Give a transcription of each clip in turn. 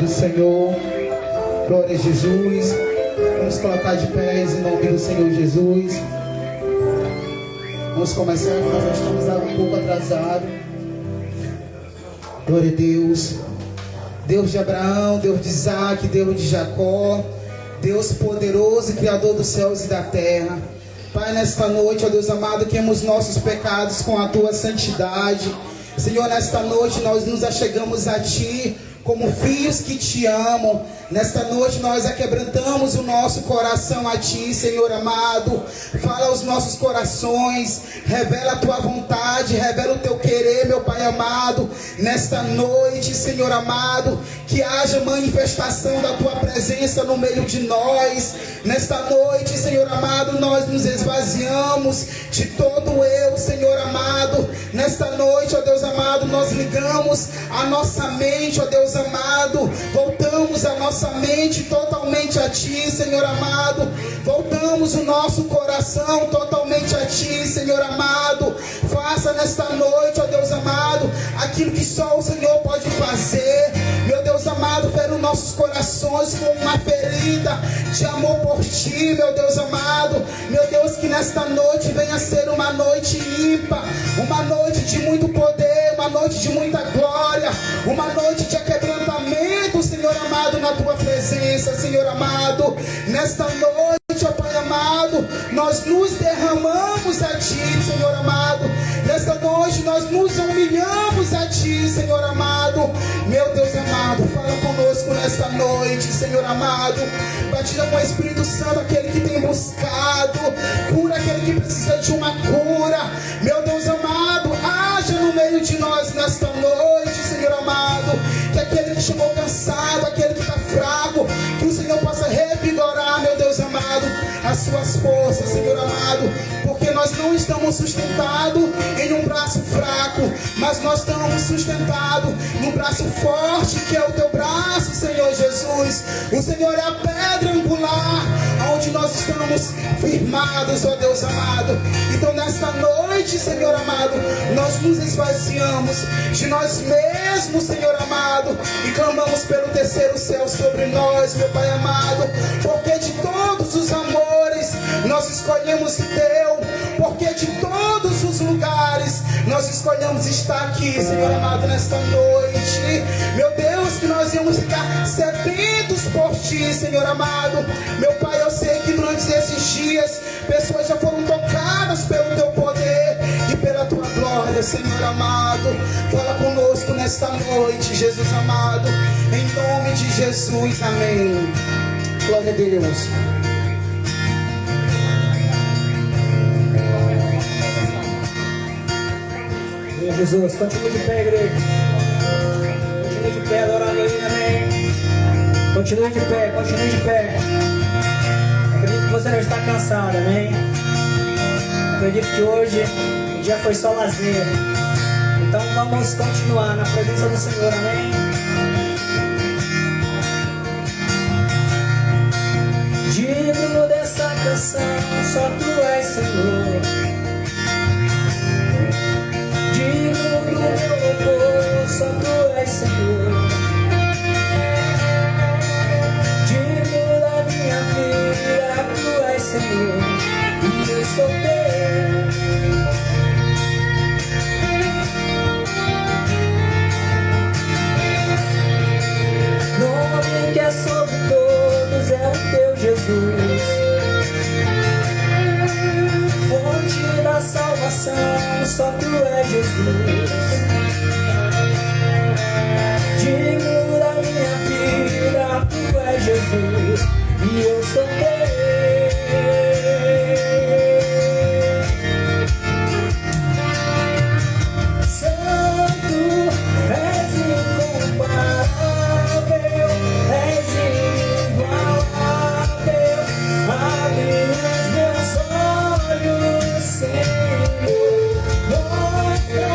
do Senhor. Glória a Jesus. Vamos colocar de pés em nome do Senhor Jesus. Vamos começar, nós já estamos um pouco atrasados. Glória a Deus. Deus de Abraão, Deus de Isaac, Deus de Jacó, Deus poderoso e Criador dos céus e da terra. Pai, nesta noite, ó Deus amado, queimamos nossos pecados com a Tua santidade. Senhor, nesta noite nós nos achegamos a Ti como filhos que Te amam. Nesta noite nós aquebrantamos o nosso coração a Ti, Senhor amado. Fala aos nossos corações, revela a Tua vontade, revela o Teu querer, meu Pai amado. Nesta noite, Senhor amado, que haja manifestação da Tua presença no meio de nós. Nesta noite, Senhor amado, nós nos esvaziamos de todo eu, Senhor amado. Nesta noite, ó Deus amado, nós ligamos a nossa mente, ó Deus amado. Voltamos a nossa mente totalmente a Ti, Senhor amado. Voltamos o nosso coração totalmente a Ti, Senhor amado. Faça nesta noite, ó Deus amado, aquilo que só o Senhor pode fazer. Meu Deus amado, fere os nossos corações com uma ferida de amor por Ti, meu Deus amado. Meu Deus, que nesta noite venha ser uma noite ímpar, uma noite de muito poder, uma noite de muita glória, uma noite de quebrantamento, Senhor amado, na Tua presença, Senhor amado. Nesta noite, ó Pai amado, nós nos derramamos a Ti, Senhor amado. Nesta noite nós nos humilhamos a Ti, Senhor amado. Meu Deus amado, fala conosco nesta noite, Senhor amado. Batida com o Espírito Santo aquele que tem buscado, cura aquele que precisa de uma cura. Meu Deus amado, haja no meio de nós nesta noite, Senhor amado. Que aquele que chegou cansado, aquele que está fraco, que o Senhor possa revigorar, meu Deus amado, as suas forças, Senhor amado. Porque nós não estamos sustentados em um braço fraco, mas nós estamos sustentados no braço forte, que é o Teu braço, Senhor Jesus. O Senhor é a pedra angular, onde nós estamos firmados, ó Deus amado. Então nesta noite, Senhor amado, nós nos esvaziamos de nós mesmos, Senhor amado, e clamamos pelo terceiro céu sobre nós, meu Pai amado. Porque de todos os amores nós escolhemos o Teu, porque de todos os lugares nós escolhemos estar aqui, Senhor amado, nesta noite. Meu Deus, que nós íamos ficar sedentos por Ti, Senhor amado. Meu Pai, eu sei que durante esses dias pessoas já foram tocadas pelo Teu poder e pela Tua glória, Senhor amado. Fala conosco nesta noite, Jesus amado, em nome de Jesus, amém. Glória a Deus. Jesus, continue de pé, igreja. Continue de pé, adorando Ele, amém. Continue de pé, continue de pé. Acredito que você não está cansado, amém. Acredito que hoje o dia foi só lazer. Então vamos continuar na presença do Senhor, amém. Digno dessa canção, só Tu és Senhor. Digno do meu louvor, só Tu és Senhor. Digno da minha vida, Tu és Senhor, e eu sou Teu. Nome que é sobre todos é o Teu Jesus, fonte da salvação, só Tu és Jesus. Digno da minha vida, Tu és Jesus, e eu sou Teu. Santo, és incomparável, és inigualável. Abre os meus olhos, Senhor, mostra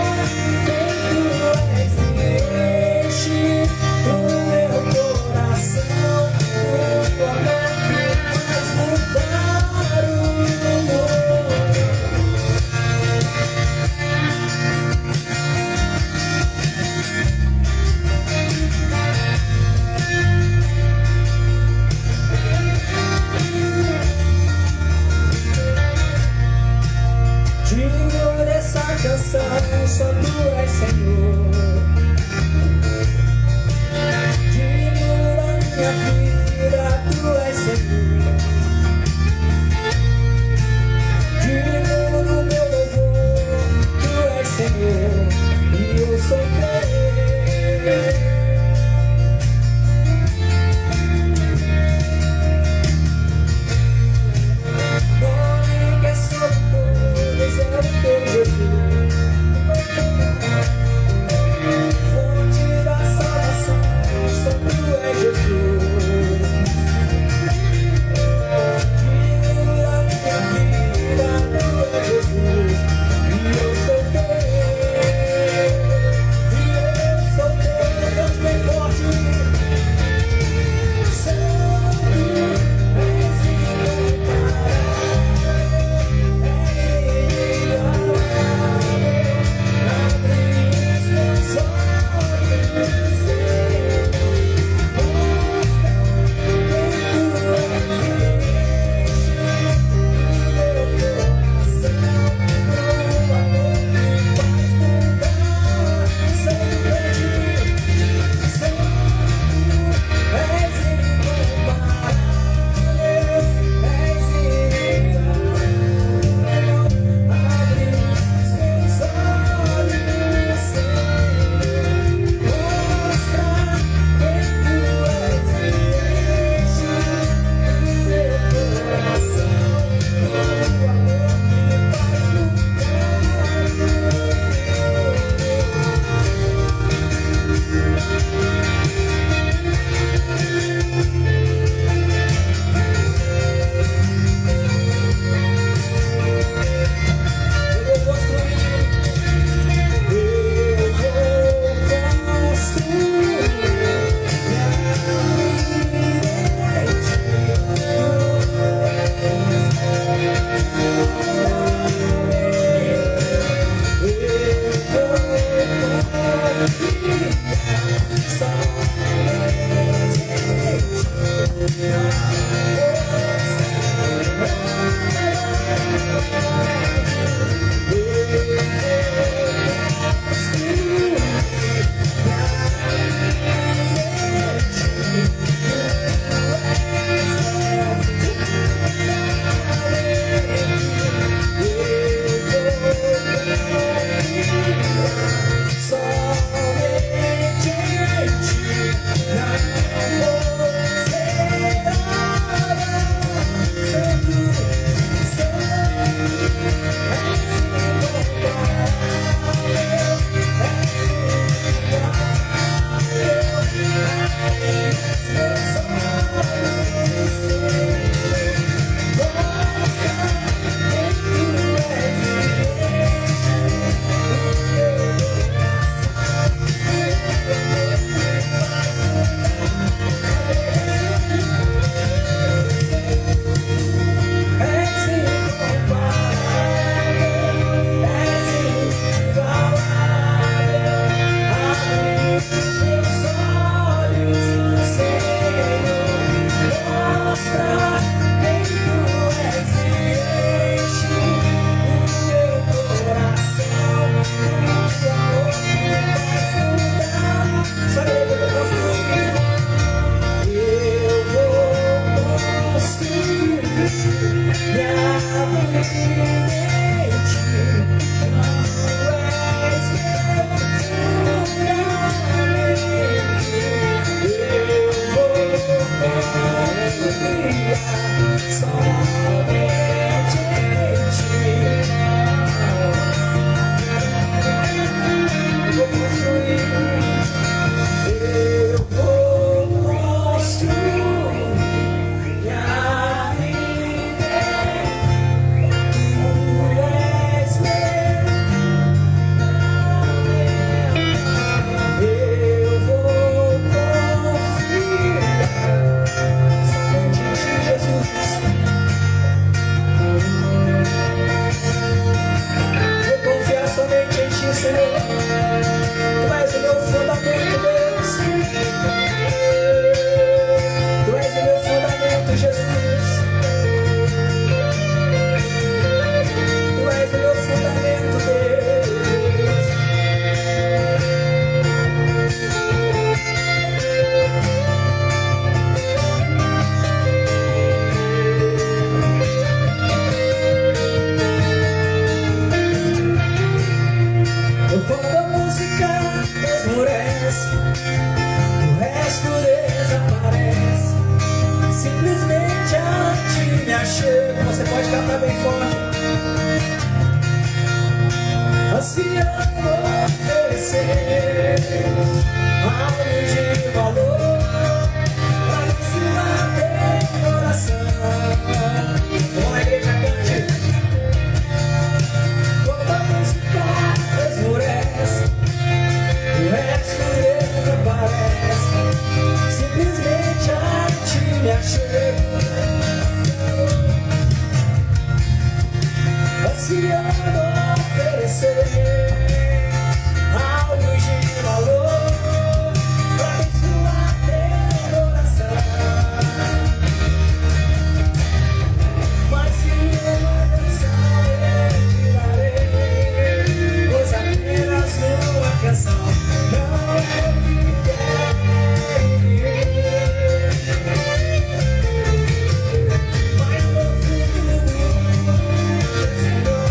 Você pode cantar bem forte. Ansiando oferecer algo de valor para sua adoração. Vamos na igreja, cante. Quando a música esmorece, o resto desaparece. Simplesmente a ti me achei. Ansiando oferecer algo de valor para sua adoração. Mas se uma canção eu te darei, pois apenas uma canção não me quer. Mas no fundo, Senhor,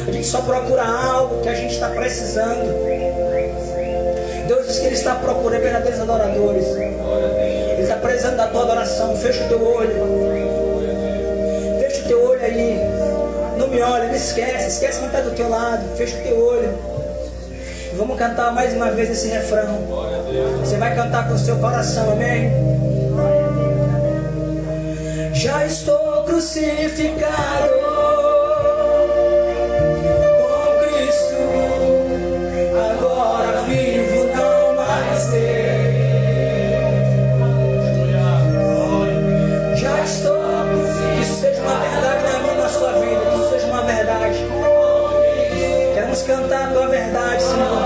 A gente só procura algo que a gente está precisando. Deus diz que Ele está procurando verdadeiros adoradores. Ele está precisando da tua adoração. Fecha o teu olho. Fecha o teu olho aí. Não me olha, não esquece. Esquece quem está do teu lado. Fecha o teu olho. Vamos cantar mais uma vez esse refrão. Você vai cantar com o seu coração, amém? Já estou crucificado com Cristo, agora vivo, não mais eu. Já estou, que isso seja uma verdade na sua vida, que isso seja uma verdade. Queremos cantar a tua verdade, Senhor.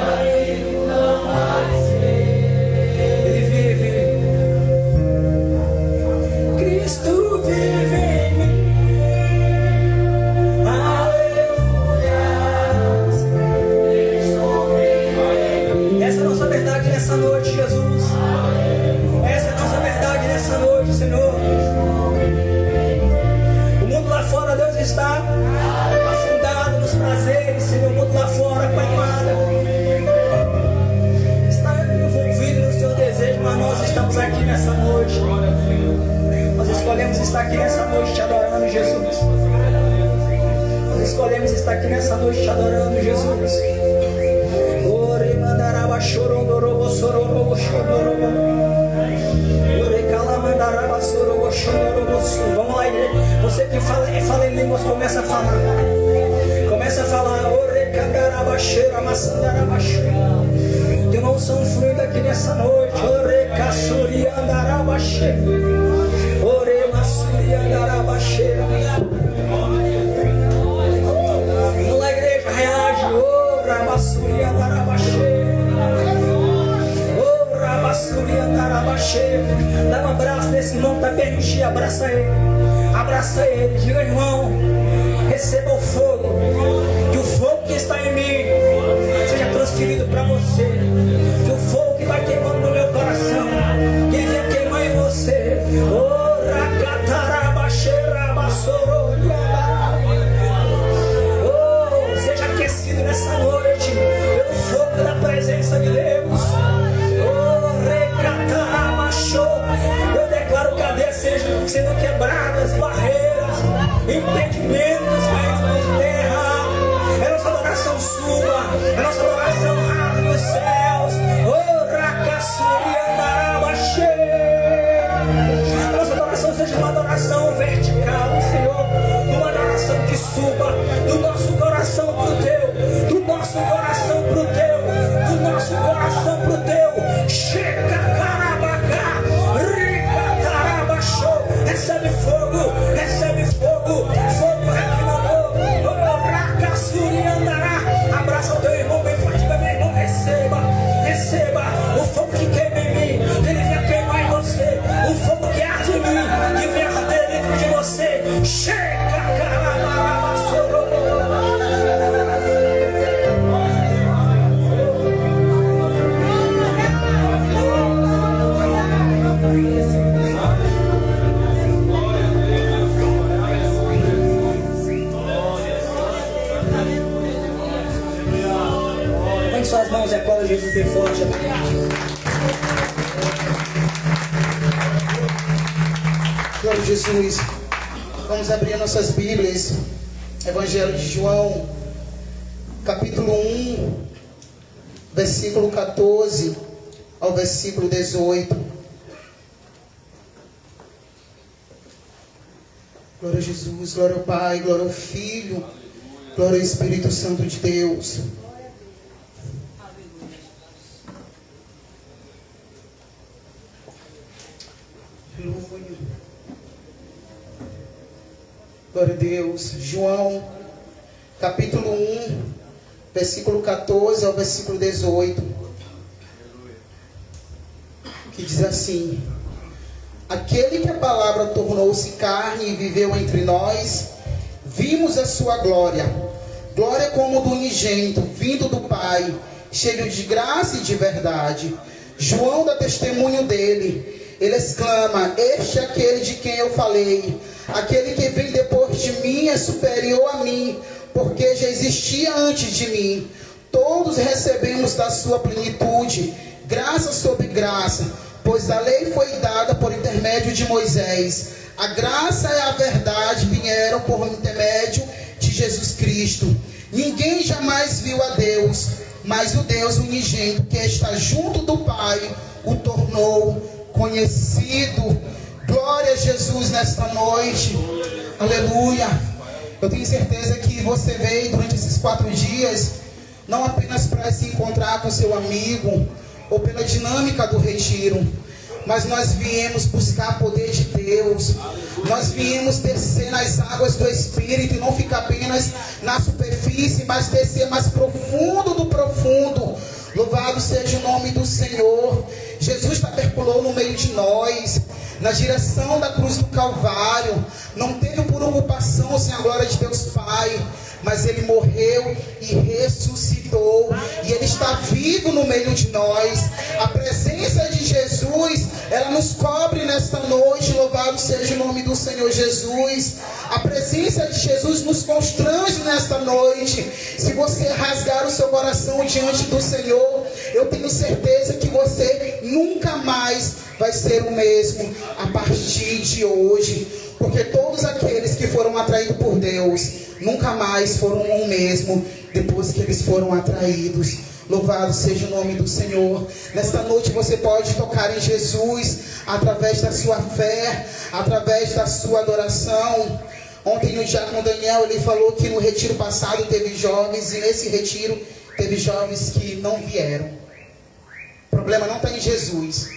Ele vive. Cristo vive em mim. Aleluia. Essa é a nossa verdade nessa noite, Jesus. Essa é a nossa verdade nessa noite, Senhor. O mundo lá fora, Deus, está afundado nos prazeres, Senhor. O mundo lá fora, Pai amado, está envolvido nos teus desejos, mas nós estamos aqui nessa noite. Nós escolhemos estar aqui nessa noite te adorando, Jesus. Nós escolhemos estar aqui nessa noite te adorando, Jesus. Ore mandaraba chorondorobo sororobo chororobo. Ore calamandaraba sorobo chororobo. Vamos lá, igreja. Você que fala em línguas, começa a falar. Começa a falar. Ore candaraba cheira maçandaraba cheira. Tem uma unção fluida aqui nessa noite. Ore caçuri andaraba cheira. Ore maçuri andaraba cheira. Vamos lá, igreja, reage. Ora maçuri andaraba cheira. Ora maçuri andaraba cheira. Dá um abraço nesse irmão que está permitindo. Abraça ele. Abraça ele. Diga, irmão, receba o fogo. Que o fogo que está em mim seja transferido para você. Que o fogo que vai queimando no meu coração, que ele venha queimar em você. Ora cataraba cheiraba sororia. Oh, seja aquecido nessa noite pelo fogo da presença de Deus. Oh, recataraba show. Eu declaro cadeias sendo quebradas, barreiras, impedimentos caindo por terra. É nossa adoração suba, é nossa adoração rasga nos céus. Oh, racaçuri andaraba cheia. Nossa adoração seja uma adoração vertical, Senhor. Uma adoração que suba do nosso coração pro teu, do nosso coração pro teu, do nosso coração pro teu. Chega, carabacá, rica, carabachou. Recebe fogo, fogo refinador. Oh, racaçuri andará. Abraça o teu irmão bem forte, meu irmão. Receba o fogo que queima em mim, que ele venha queimar em você. O fogo que arde em mim, que venha arder dentro de você. Chega, carabara, sorô. Põe suas mãos e aplauda Jesus bem forte. Glória a Jesus. Vamos abrir nossas Bíblias. Evangelho de João, capítulo 1, versículo 14 ao versículo 18. Glória a Jesus, glória ao Pai, glória ao Filho, glória ao Espírito Santo de Deus. Aleluia. Glória a Deus. João, capítulo 1, versículo 14 ao versículo 18. Que diz assim: aquele que a palavra tornou-se carne e viveu entre nós, vimos a sua glória, glória como do unigênito, vindo do Pai, cheio de graça e de verdade. João dá testemunho dele. Ele exclama: este é aquele de quem eu falei. Aquele que vem depois de mim é superior a mim, porque já existia antes de mim. Todos recebemos da sua plenitude, graça sobre graça, pois a lei foi dada por intermédio de Moisés. A graça e a verdade vieram por intermédio de Jesus Cristo. Ninguém jamais viu a Deus, mas o Deus unigênito que está junto do Pai o tornou conhecido. Glória a Jesus nesta noite. Aleluia. Eu tenho certeza que você veio durante esses 4 dias, não apenas para se encontrar com seu amigo, ou pela dinâmica do retiro, mas nós viemos buscar poder de Deus. Nós viemos descer nas águas do Espírito e não ficar apenas na superfície, mas descer mais profundo do profundo. Louvado seja o nome do Senhor. Jesus taberculou no meio de nós, na direção da cruz do Calvário. Não teve por ocupação sem a glória de Deus Pai, mas Ele morreu e ressuscitou, e Ele está vivo no meio de nós. A presença de Jesus, ela nos cobre nesta noite. Louvado seja o nome do Senhor Jesus. A presença de Jesus nos constrange nesta noite. Se você rasgar o seu coração diante do Senhor, eu tenho certeza que você nunca mais vai ser o mesmo a partir de hoje, porque todos aqueles que foram atraídos por Deus nunca mais foram o mesmo depois que eles foram atraídos. Louvado seja o nome do Senhor. Nesta noite você pode tocar em Jesus através da sua fé, através da sua adoração. Ontem o diácono Daniel, ele falou que no retiro passado teve jovens, e nesse retiro teve jovens que não vieram. O problema não está em Jesus,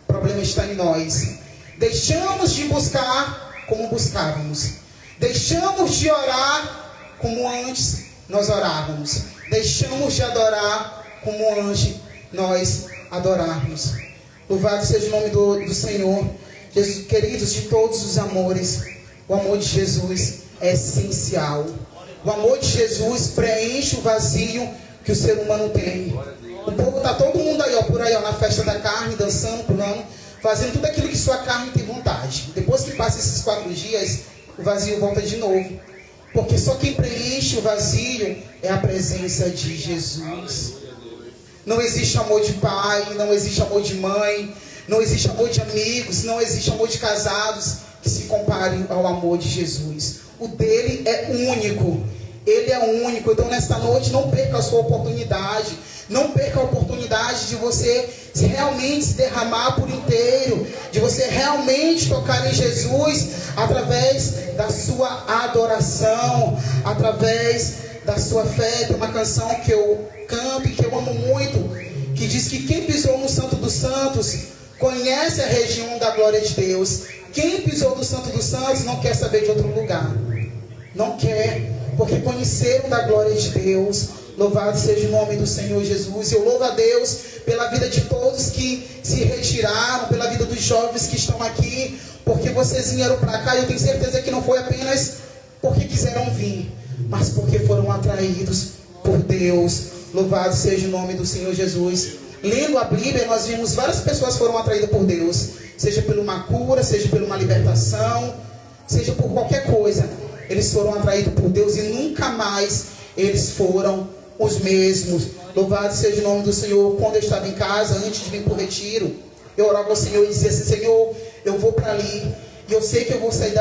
o problema está em nós. Deixamos de buscar como buscávamos. Deixamos de orar como antes nós orávamos. Deixamos de adorar como antes nós adorávamos. Louvado seja o nome do Senhor. Jesus, queridos, de todos os amores, o amor de Jesus é essencial. O amor de Jesus preenche o vazio que o ser humano tem. O povo está todo mundo aí, ó, por aí, ó, na festa da carne, dançando, pulando, fazendo tudo aquilo que sua carne tem vontade. Depois que passa esses 4 dias, o vazio volta de novo. Porque só quem preenche o vazio é a presença de Jesus. Não existe amor de pai, não existe amor de mãe, não existe amor de amigos, não existe amor de casados que se compare ao amor de Jesus. O dele é único. Ele é único. Então nesta noite não perca a sua oportunidade. Não perca a oportunidade de você realmente se derramar por inteiro, de você realmente tocar em Jesus através da sua adoração, através da sua fé. Tem uma canção que eu canto e que eu amo muito, que diz que quem pisou no Santo dos Santos conhece a região da glória de Deus. Quem pisou no Santo dos Santos não quer saber de outro lugar. Não quer, porque conheceram da glória de Deus. Louvado seja o nome do Senhor Jesus. Eu louvo a Deus pela vida de todos que se retiraram, pela vida dos jovens que estão aqui, porque vocês vieram para cá. E eu tenho certeza que não foi apenas porque quiseram vir, mas porque foram atraídos por Deus. Louvado seja o nome do Senhor Jesus. Lendo a Bíblia, nós vimos várias pessoas que foram atraídas por Deus, seja por uma cura, seja por uma libertação, seja por qualquer coisa. Eles foram atraídos por Deus e nunca mais eles foram os mesmos. Louvado seja o nome do Senhor. Quando eu estava em casa, antes de vir para o retiro, eu orava ao Senhor e dizia assim: Senhor, eu vou para ali, e eu sei que eu vou sair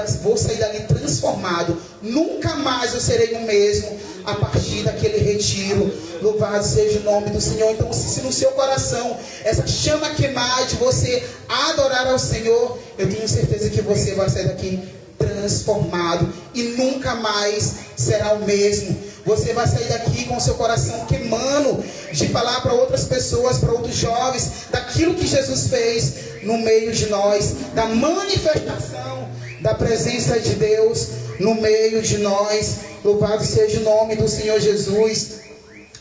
dali transformado. Nunca mais eu serei o mesmo a partir daquele retiro. Louvado seja o nome do Senhor. Então, se no seu coração essa chama queimar de você adorar ao Senhor, eu tenho certeza que você vai sair daqui transformado e nunca mais será o mesmo. Você vai sair daqui com o seu coração queimando de falar para outras pessoas, para outros jovens, daquilo que Jesus fez no meio de nós, da manifestação da presença de Deus no meio de nós. Louvado seja o nome do Senhor Jesus.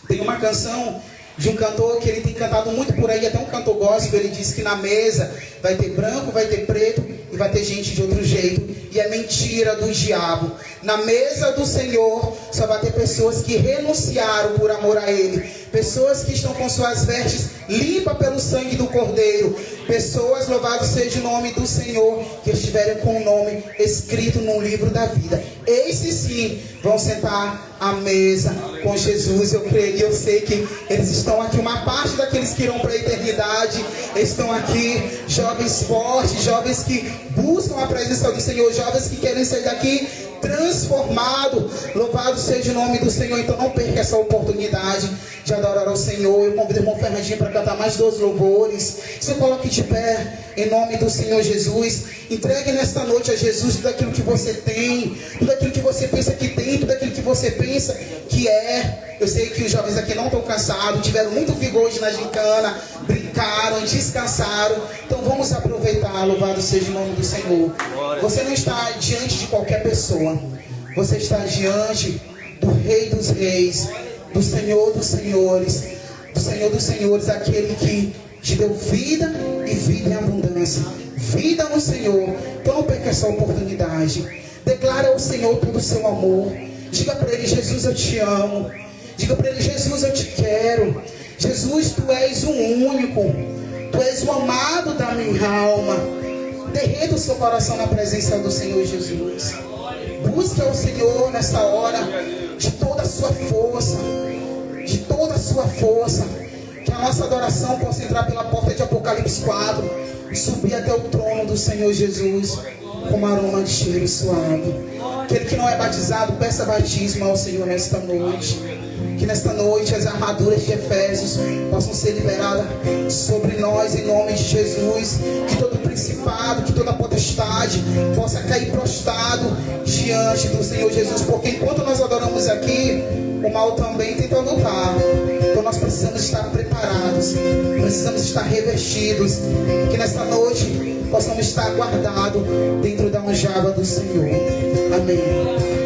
Tem uma canção de um cantor que ele tem cantado muito por aí, até um cantor gospel. Ele diz que na mesa vai ter branco, vai ter preto e vai ter gente de outro jeito. e é mentira do diabo. Na mesa do Senhor só vai ter pessoas que renunciaram por amor a Ele, pessoas que estão com suas vestes limpas pelo sangue do Cordeiro, pessoas, louvado seja o nome do Senhor, que estiverem com o nome escrito no livro da vida. Esses sim vão sentar à mesa com Jesus. Eu creio e eu sei que eles estão aqui, uma parte daqueles que irão para a eternidade estão aqui, jovens fortes, jovens que buscam a presença do Senhor, jovens que querem sair daqui transformado. Louvado seja o nome do Senhor. Então não perca essa oportunidade de adorar ao Senhor. Eu convido o irmão Fernandinho para cantar mais 2 louvores. Se coloque de pé em nome do Senhor Jesus. Entregue nesta noite a Jesus tudo aquilo que você tem, tudo aquilo que você pensa que tem, tudo aquilo que você pensa que é. Eu sei que os jovens aqui não estão cansados, tiveram muito vigor hoje na gincana, brincaram, descansaram. Então vamos aproveitar. Louvado seja o nome do Senhor. Você não está diante de qualquer pessoa, você está diante do Rei dos Reis, do Senhor dos Senhores, do Senhor dos Senhores, aquele que te deu vida e vida em abundância, vida no Senhor. Então não perca essa oportunidade. Declara ao Senhor todo o seu amor. Diga para Ele: Jesus, eu te amo. Diga para Ele: Jesus, eu te quero. Jesus, Tu és o único, Tu és o amado da minha alma. Derreta o seu coração na presença do Senhor Jesus. Busque ao Senhor nessa hora de toda a sua força, de toda a sua força. Que a nossa adoração possa entrar pela porta de Apocalipse 4 e subir até o trono do Senhor Jesus com aroma de cheiro suave. Aquele que não é batizado, peça batismo ao Senhor nesta noite. Que nesta noite as armaduras de Efésios possam ser liberadas sobre nós em nome de Jesus. Que todo principado, que toda potestade possa cair prostrado diante do Senhor Jesus. Porque enquanto nós adoramos aqui, o mal também tenta lutar. Então nós precisamos estar preparados, precisamos estar revestidos. Que nesta noite possamos estar guardados dentro da aljava do Senhor. Amém.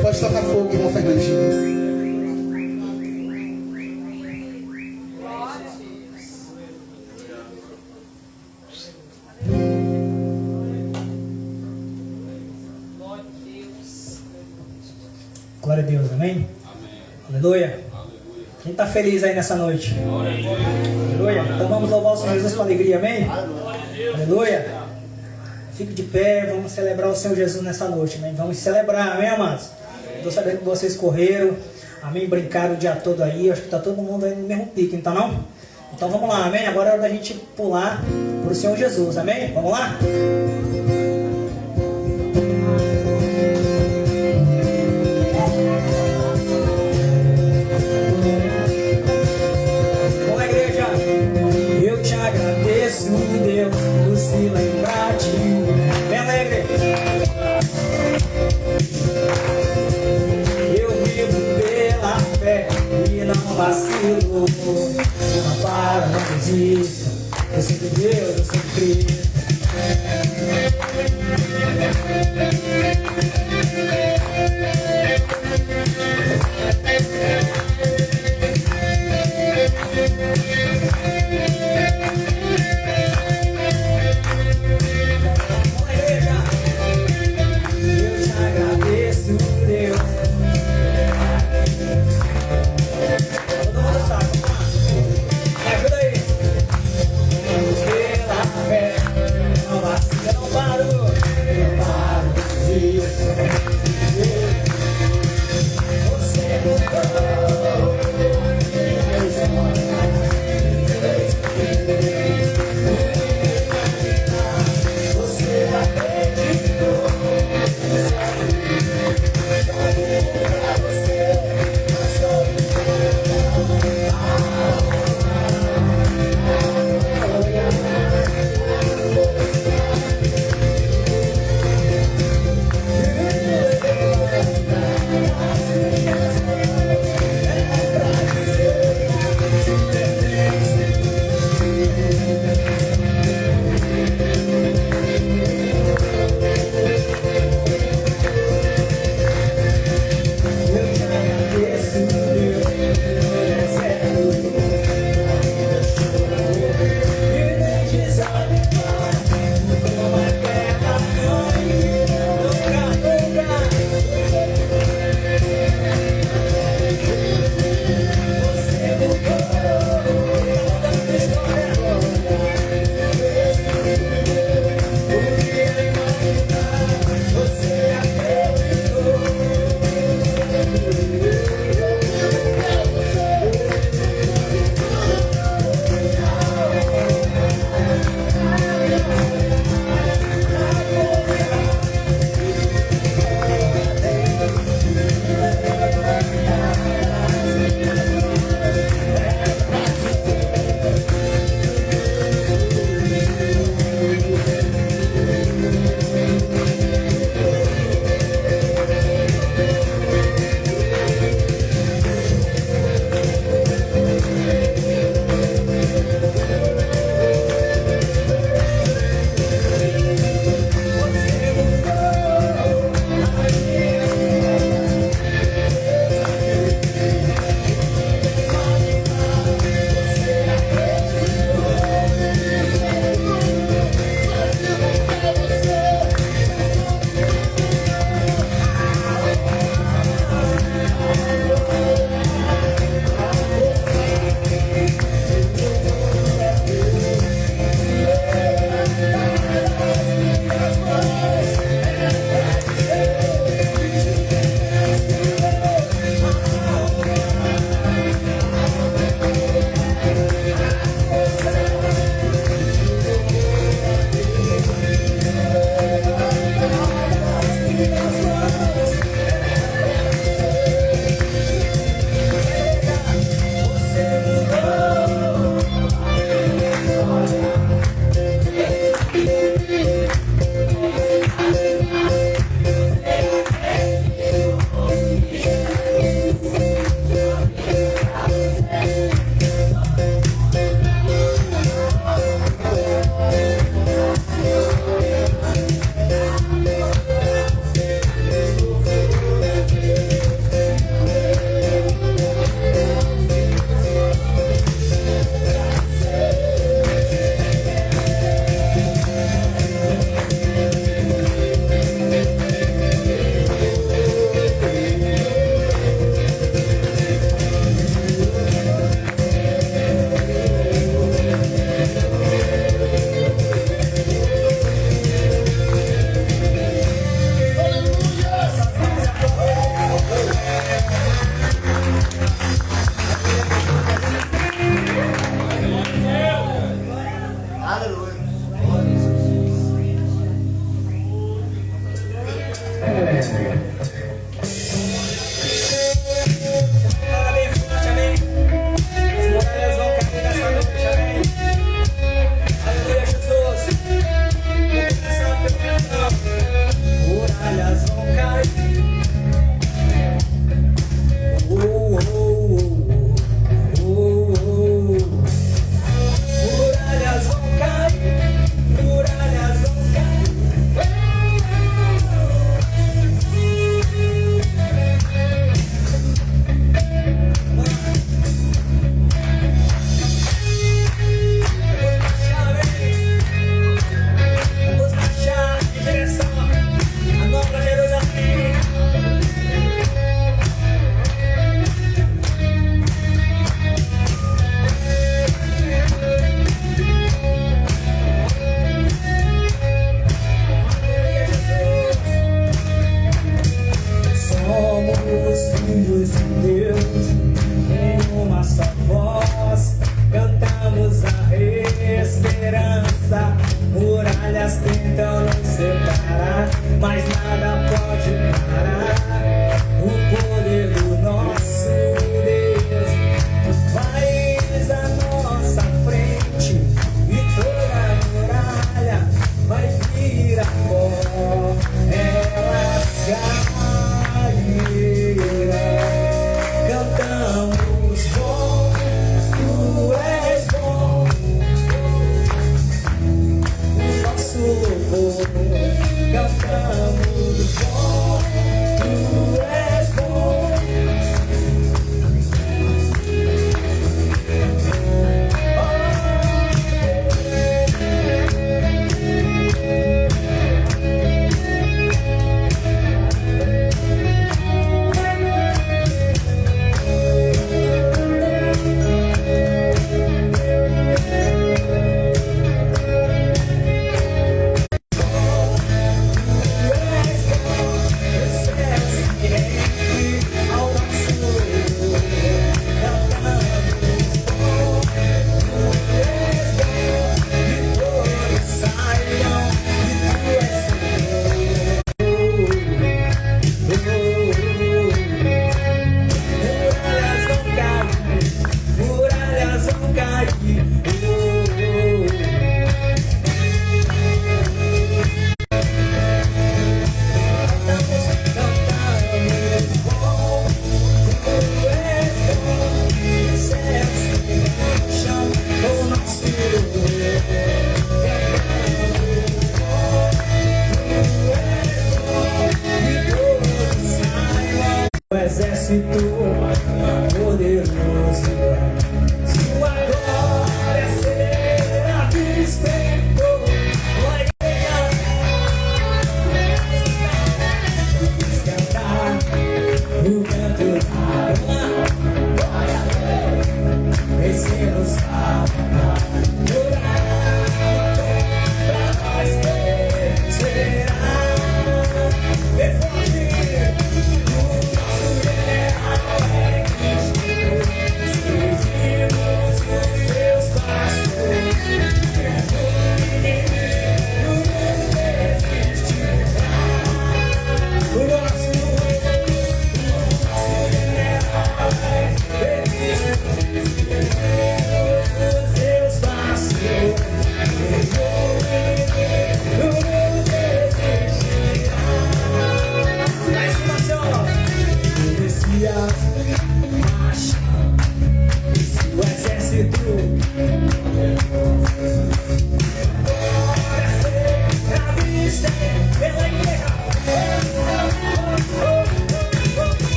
Pode tocar fogo, irmão Fernandinho. Glória a Deus, amém? Aleluia. Quem está feliz aí nessa noite? Aleluia. Então vamos louvar o Senhor Jesus com alegria, amém? Aleluia. Fique de pé, vamos celebrar o Senhor Jesus nessa noite, amém? Vamos celebrar, amém, amados? Estou sabendo que vocês correram, amém? Brincaram o dia todo aí, acho que está todo mundo aí no mesmo pique, então não? Então vamos lá, amém? Agora é hora da gente pular para o Senhor Jesus, amém? Vamos lá? Deus, por se lembrar de mim. Bem alegre. Eu vivo pela fé e não vacilo. Não paro, não desisto. Eu sempre Deus, eu sempre Cristo.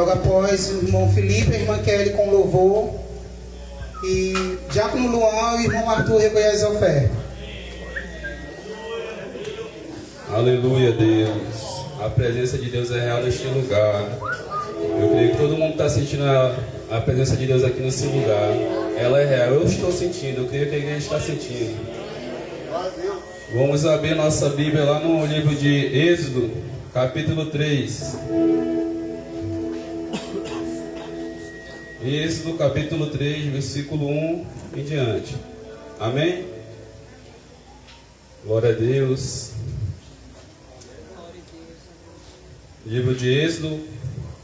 Logo após o irmão Felipe, a irmã Kelly com louvor. E Diácono Luan e o irmão Arthur reconhecem a oferta. Aleluia, Deus. A presença de Deus é real neste lugar. Eu creio que todo mundo está sentindo a presença de Deus aqui nesse lugar. Ela é real. Eu estou sentindo. Eu creio que a igreja está sentindo. Vamos abrir nossa Bíblia lá no livro de Êxodo, capítulo 3. Êxodo, capítulo 3, versículo 1 em diante. Amém? Glória a Deus. Livro de Êxodo,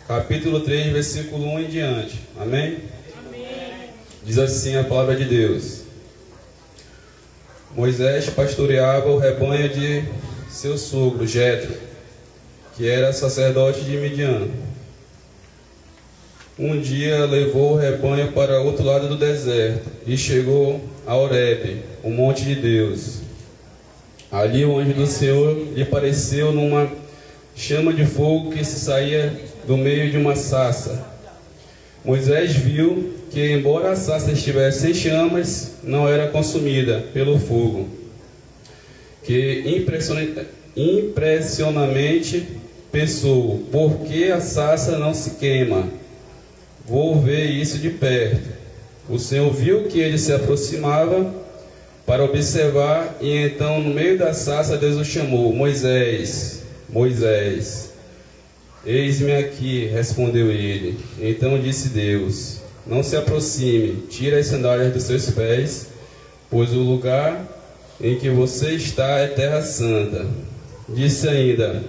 capítulo 3, versículo 1 em diante. Amém? Amém. Diz assim a palavra de Deus. Moisés pastoreava o rebanho de seu sogro, Jetro, que era sacerdote de Midian. Um dia levou o rebanho para outro lado do deserto e chegou a Horebe, o monte de Deus. Ali o anjo do Senhor lhe apareceu numa chama de fogo que se saía do meio de uma sarça. Moisés viu que, embora a sarça estivesse em chamas, não era consumida pelo fogo. Que impressionamente pensou: por que a sarça não se queima? Vou ver isso de perto. O Senhor viu que ele se aproximava para observar, e então no meio da sarça Deus o chamou: Moisés, Moisés. Eis-me aqui, respondeu ele. Então disse Deus: não se aproxime, tire as sandálias dos seus pés, pois o lugar em que você está é terra santa. Disse ainda: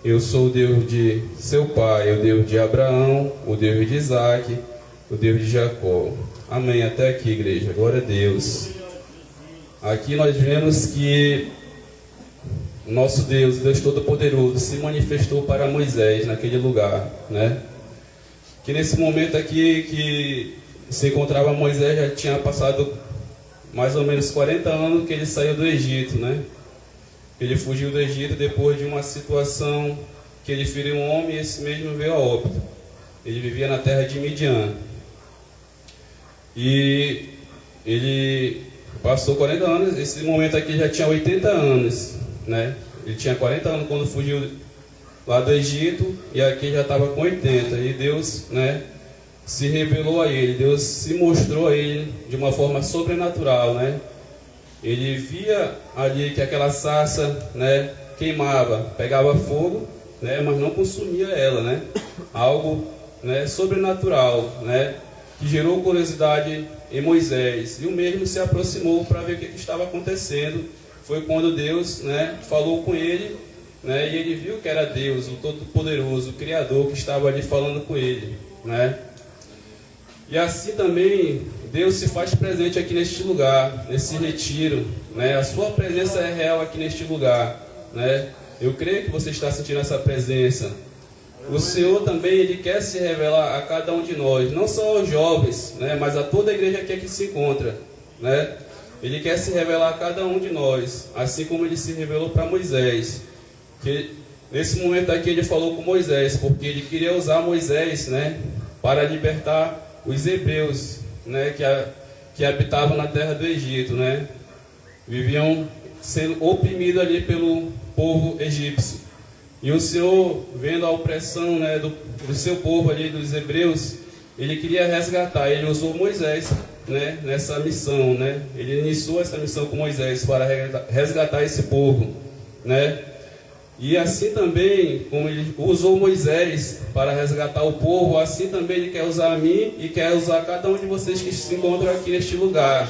eu sou o Deus de seu pai, o Deus de Abraão, o Deus de Isaac, o Deus de Jacó. Amém. Até aqui, igreja. Glória a Deus. Aqui nós vemos que o nosso Deus, Deus Todo-Poderoso, se manifestou para Moisés naquele lugar, né? Que nesse momento aqui que se encontrava Moisés, já tinha passado mais ou menos 40 anos que ele saiu do Egito, né? Ele fugiu do Egito depois de uma situação que ele feriu um homem e esse mesmo veio a óbito. Ele vivia na terra de Midian. E ele passou 40 anos, esse momento aqui já tinha 80 anos, né? Ele tinha 40 anos quando fugiu lá do Egito e aqui já estava com 80. E Deus, né, se revelou a ele, Deus se mostrou a ele de uma forma sobrenatural, né? ele via ali que aquela sarça, né, queimava, pegava fogo, né, mas não consumia ela, né? Algo, né, sobrenatural, né, que gerou curiosidade em Moisés. E o mesmo se aproximou para ver o que estava acontecendo. Foi quando Deus, né, falou com ele, né, e ele viu que era Deus, o Todo-Poderoso, o Criador, que estava ali falando com ele, né? E assim também Deus se faz presente aqui neste lugar, nesse retiro, né? A sua presença é real aqui neste lugar, né? Eu creio que você está sentindo essa presença. O Senhor também, Ele quer se revelar a cada um de nós, não só aos jovens, né, mas a toda a igreja que aqui se encontra, né? Ele quer se revelar a cada um de nós, assim como Ele se revelou para Moisés. Que nesse momento aqui Ele falou com Moisés, porque Ele queria usar Moisés, né, para libertar os hebreus, né, que habitavam na terra do Egito, né? Viviam sendo oprimidos ali pelo povo egípcio. E o Senhor, vendo a opressão, né, do seu povo ali, dos hebreus, Ele queria resgatar. Ele usou Moisés, né, nessa missão, né? Ele iniciou essa missão com Moisés para resgatar esse povo, né? E assim também, como Ele usou Moisés para resgatar o povo, assim também Ele quer usar a mim e quer usar cada um de vocês que se encontram aqui neste lugar,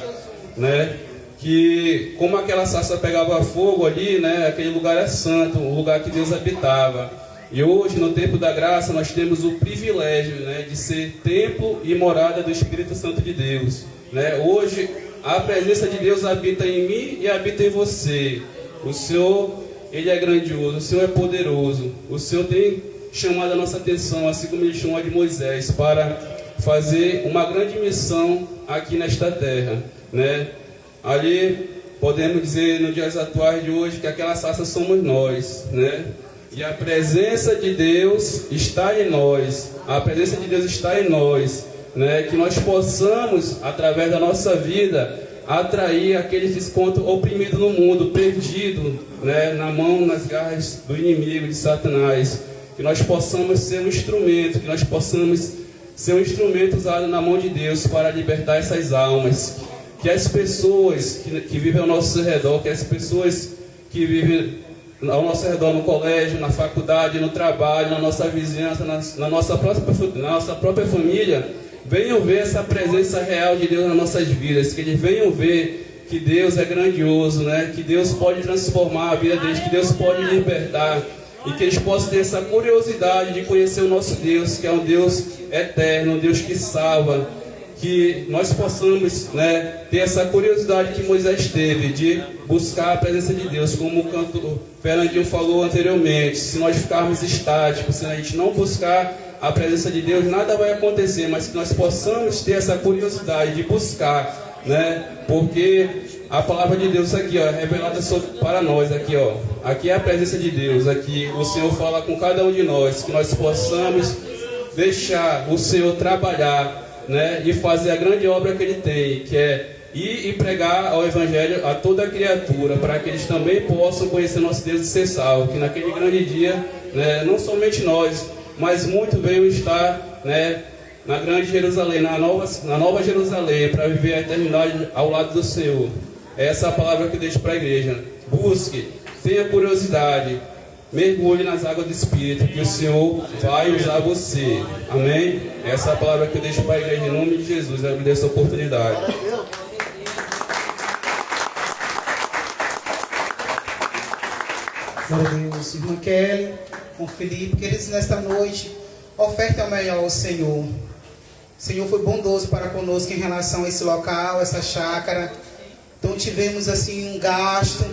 né? Que como aquela sarça pegava fogo ali, né, aquele lugar é santo, o lugar que Deus habitava. E hoje, no tempo da graça, nós temos o privilégio, né, de ser templo e morada do Espírito Santo de Deus, né? Hoje, a presença de Deus habita em mim e habita em você. O Senhor, Ele é grandioso, o Senhor é poderoso. O Senhor tem chamado a nossa atenção, assim como Ele chamou a de Moisés, para fazer uma grande missão aqui nesta terra, né? Ali, podemos dizer, nos dias atuais de hoje, que aquela sarça somos nós, né? E a presença de Deus está em nós. A presença de Deus está em nós, né? Que nós possamos, através da nossa vida, atrair aqueles que se encontram oprimidos no mundo, perdidos, né, na mão, nas garras do inimigo, de Satanás. Que nós possamos ser um instrumento, que nós possamos ser um instrumento usado na mão de Deus para libertar essas almas. Que as pessoas que vivem ao nosso redor, que as pessoas que vivem ao nosso redor no colégio, na faculdade, no trabalho, na nossa vizinhança, na nossa própria família, venham ver essa presença real de Deus nas nossas vidas, que eles venham ver que Deus é grandioso, né? Que Deus pode transformar a vida deles, que Deus pode libertar, e que eles possam ter essa curiosidade de conhecer o nosso Deus, que é um Deus eterno, um Deus que salva, que nós possamos, né, ter essa curiosidade que Moisés teve de buscar a presença de Deus, como o cantor Fernandinho falou anteriormente. Se nós ficarmos estáticos, se a gente não buscar a presença de Deus, nada vai acontecer, mas que nós possamos ter essa curiosidade de buscar, né? Porque a palavra de Deus aqui, ó, é revelada para nós aqui, ó. Aqui é a presença de Deus, aqui o Senhor fala com cada um de nós, que nós possamos deixar o Senhor trabalhar, né, e fazer a grande obra que Ele tem, que é ir e pregar ao Evangelho a toda criatura, para que eles também possam conhecer nosso Deus e ser salvos, que naquele grande dia, né, não somente nós, mas muitos venham estar, né, na grande Jerusalém, na nova Jerusalém, para viver a eternidade ao lado do Senhor. Essa é a palavra que eu deixo para a igreja. Busque, tenha curiosidade, mergulhe nas águas do Espírito, que o Senhor vai usar você. Amém? Essa é a palavra que eu deixo para a igreja, em nome de Jesus. Eu agradeço a oportunidade. Glória a Deus. Irmã Kelly, com Felipe, queridos, nesta noite, oferta é o melhor ao Senhor. O Senhor foi bondoso para conosco em relação a esse local, essa chácara. Então tivemos assim um gasto.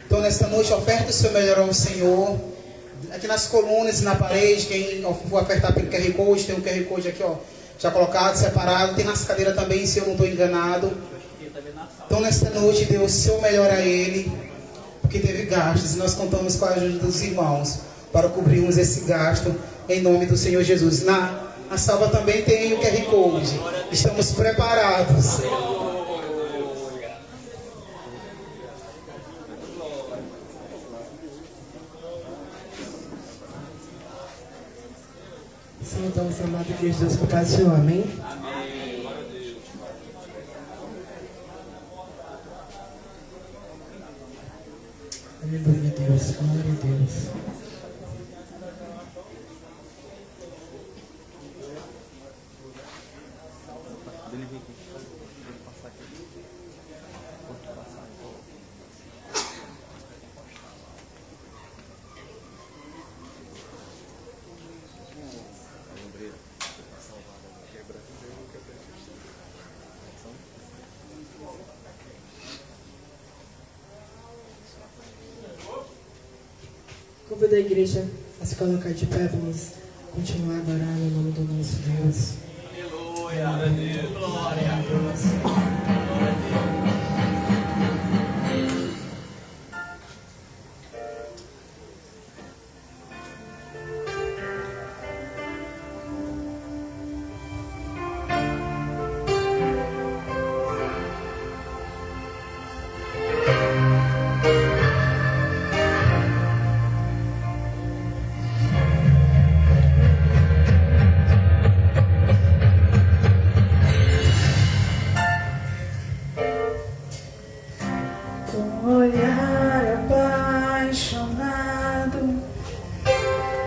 Então nesta noite, oferta o seu melhor ao Senhor. Aqui nas colunas e na parede, quem for ofertar pelo QR Code, tem um QR Code aqui, ó, já colocado, separado. Tem nas cadeiras também, se eu não estou enganado. Então nesta noite, dê o seu melhor a Ele, porque teve gastos. E nós contamos com a ajuda dos irmãos para cobrirmos esse gasto, em nome do Senhor Jesus. Na salva também tem o QR Code. Estamos preparados. Saudamos, amado Deus, Deus por paz do Senhor, amém? Aleluia, Deus. Glória a Deus. Convido a igreja a se colocar de pé, vamos continuar adorando o nome do nosso Deus. Aleluia, glória a Deus. Com olhar apaixonado,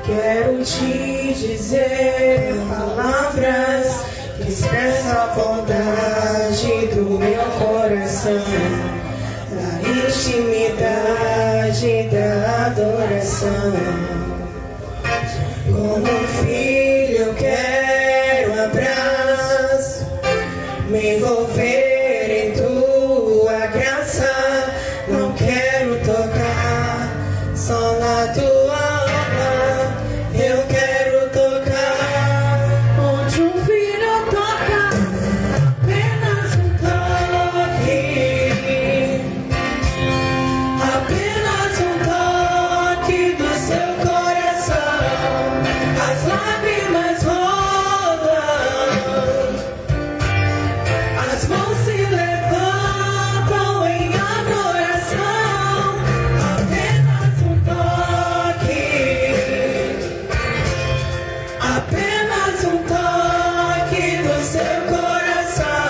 quero te dizer palavras que expressam a vontade do meu coração, da intimidade da adoração. Como um filho eu quero um abraço, me envolver em tua graça. Não quero tocar só na tua obra, eu quero tocar onde um filho toca, apenas um toque, apenas um toque do seu coração. As lágrimas rolam, as mãos se levantam em adoração. Apenas um toque, apenas um toque do seu coração.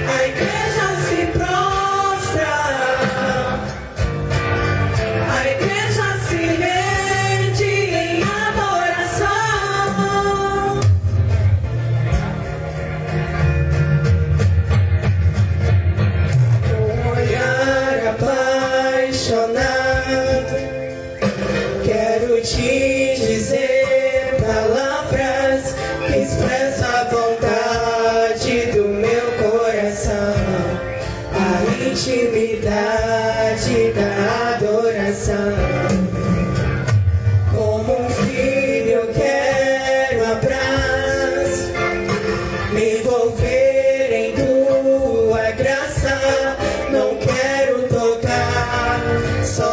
A igreja se prostra, a igreja se rende em adoração. Com olhar apaixonado, quero te dizer palavras que expressam a vontade do meu coração, a intimidade da adoração. Como um filho eu quero um abraço, me envolver em tua graça. Não quero tocar só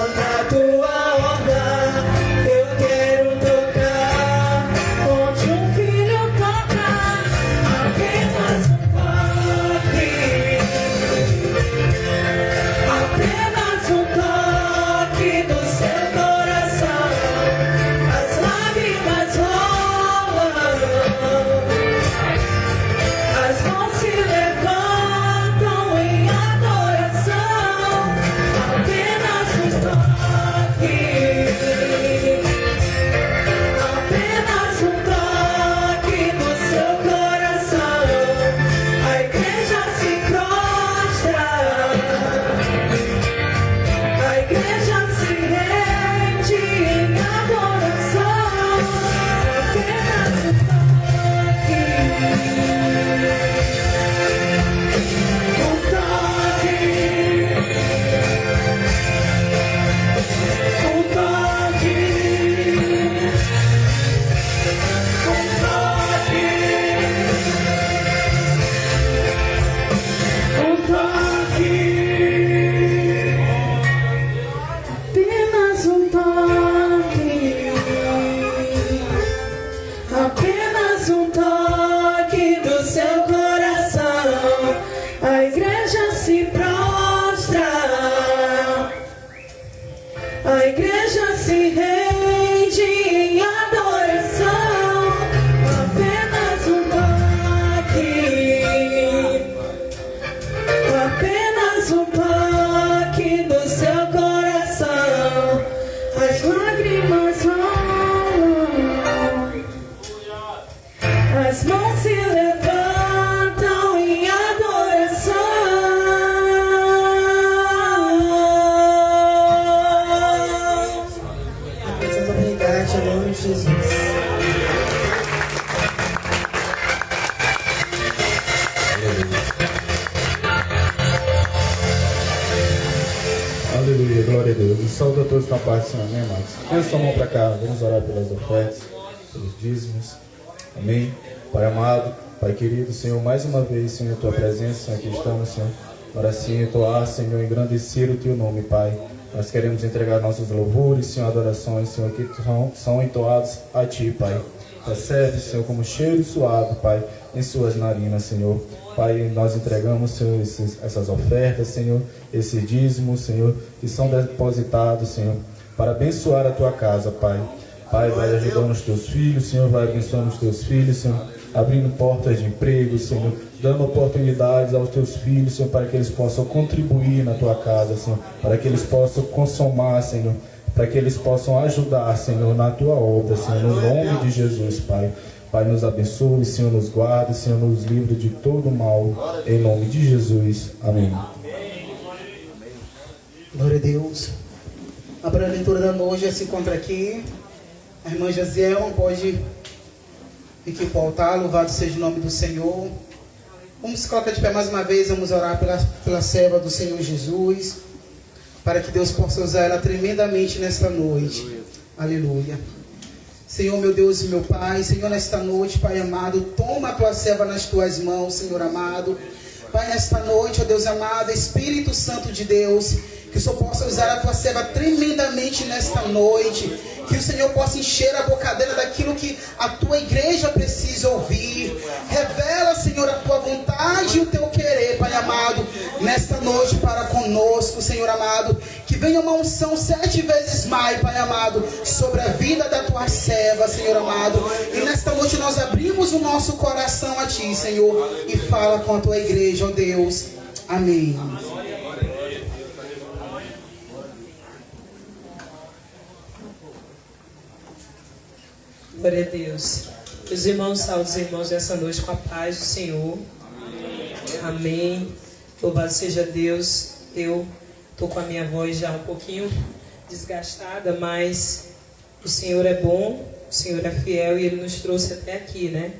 Aleluia, glória a Deus. E saúde a todos na paz do Senhor, amém, amados? Põe sua mão para cá, vamos orar pelas ofertas, pelos dízimos. Amém. Pai amado, Pai querido, Senhor, mais uma vez, Senhor, tua presença, Senhor, aqui estamos, Senhor, para assim entoar, Senhor, engrandecer o teu nome, Pai. Nós queremos entregar nossos louvores, Senhor, adorações, Senhor, que são entoados a Ti, Pai. Recebe, Senhor, como cheiro suave, Pai, em suas narinas, Senhor. Pai, nós entregamos, Senhor, essas ofertas, Senhor, esses dízimos, Senhor, que são depositados, Senhor, para abençoar a Tua casa, Pai. Pai, vai ajudando os Teus filhos, Senhor, vai abençoando os Teus filhos, Senhor, abrindo portas de emprego, Senhor, dando oportunidades aos Teus filhos, Senhor, para que eles possam contribuir na Tua casa, Senhor, para que eles possam consumar, Senhor, para que eles possam ajudar, Senhor, na Tua obra, Senhor, no nome de Jesus, Pai. Pai, nos abençoe, Senhor, nos guarde, Senhor, nos livre de todo mal, em nome de Jesus. Amém. Glória a Deus. A leitura da noite já se encontra aqui. A irmã Jaziel pode ir aqui para o altar. Louvado seja o nome do Senhor. Vamos se colocar de pé mais uma vez. Vamos orar pela serva do Senhor Jesus, para que Deus possa usar ela tremendamente nesta noite. Aleluia. Senhor, meu Deus e meu Pai, Senhor, nesta noite, Pai amado, toma a tua serva nas tuas mãos, Senhor amado. Pai, nesta noite, ó Deus amado, Espírito Santo de Deus, que o Senhor possa usar a tua serva tremendamente nesta noite. Que o Senhor possa encher a boca dela daquilo que a tua igreja precisa ouvir. Revela, Senhor, a tua vontade e o teu querer, Pai amado, nesta noite para conosco, Senhor amado. Que venha uma unção 7 vezes mais, Pai amado, sobre a vida da tua serva, Senhor amado. E nesta noite nós abrimos o nosso coração a Ti, Senhor, e fala com a tua igreja, ó Deus. Amém. Glória a Deus. Meus irmãos, saúde os irmãos nessa noite com a paz do Senhor. Amém. Louvado seja Deus. Eu estou com a minha voz já um pouquinho desgastada, mas o Senhor é bom, o Senhor é fiel e Ele nos trouxe até aqui, né?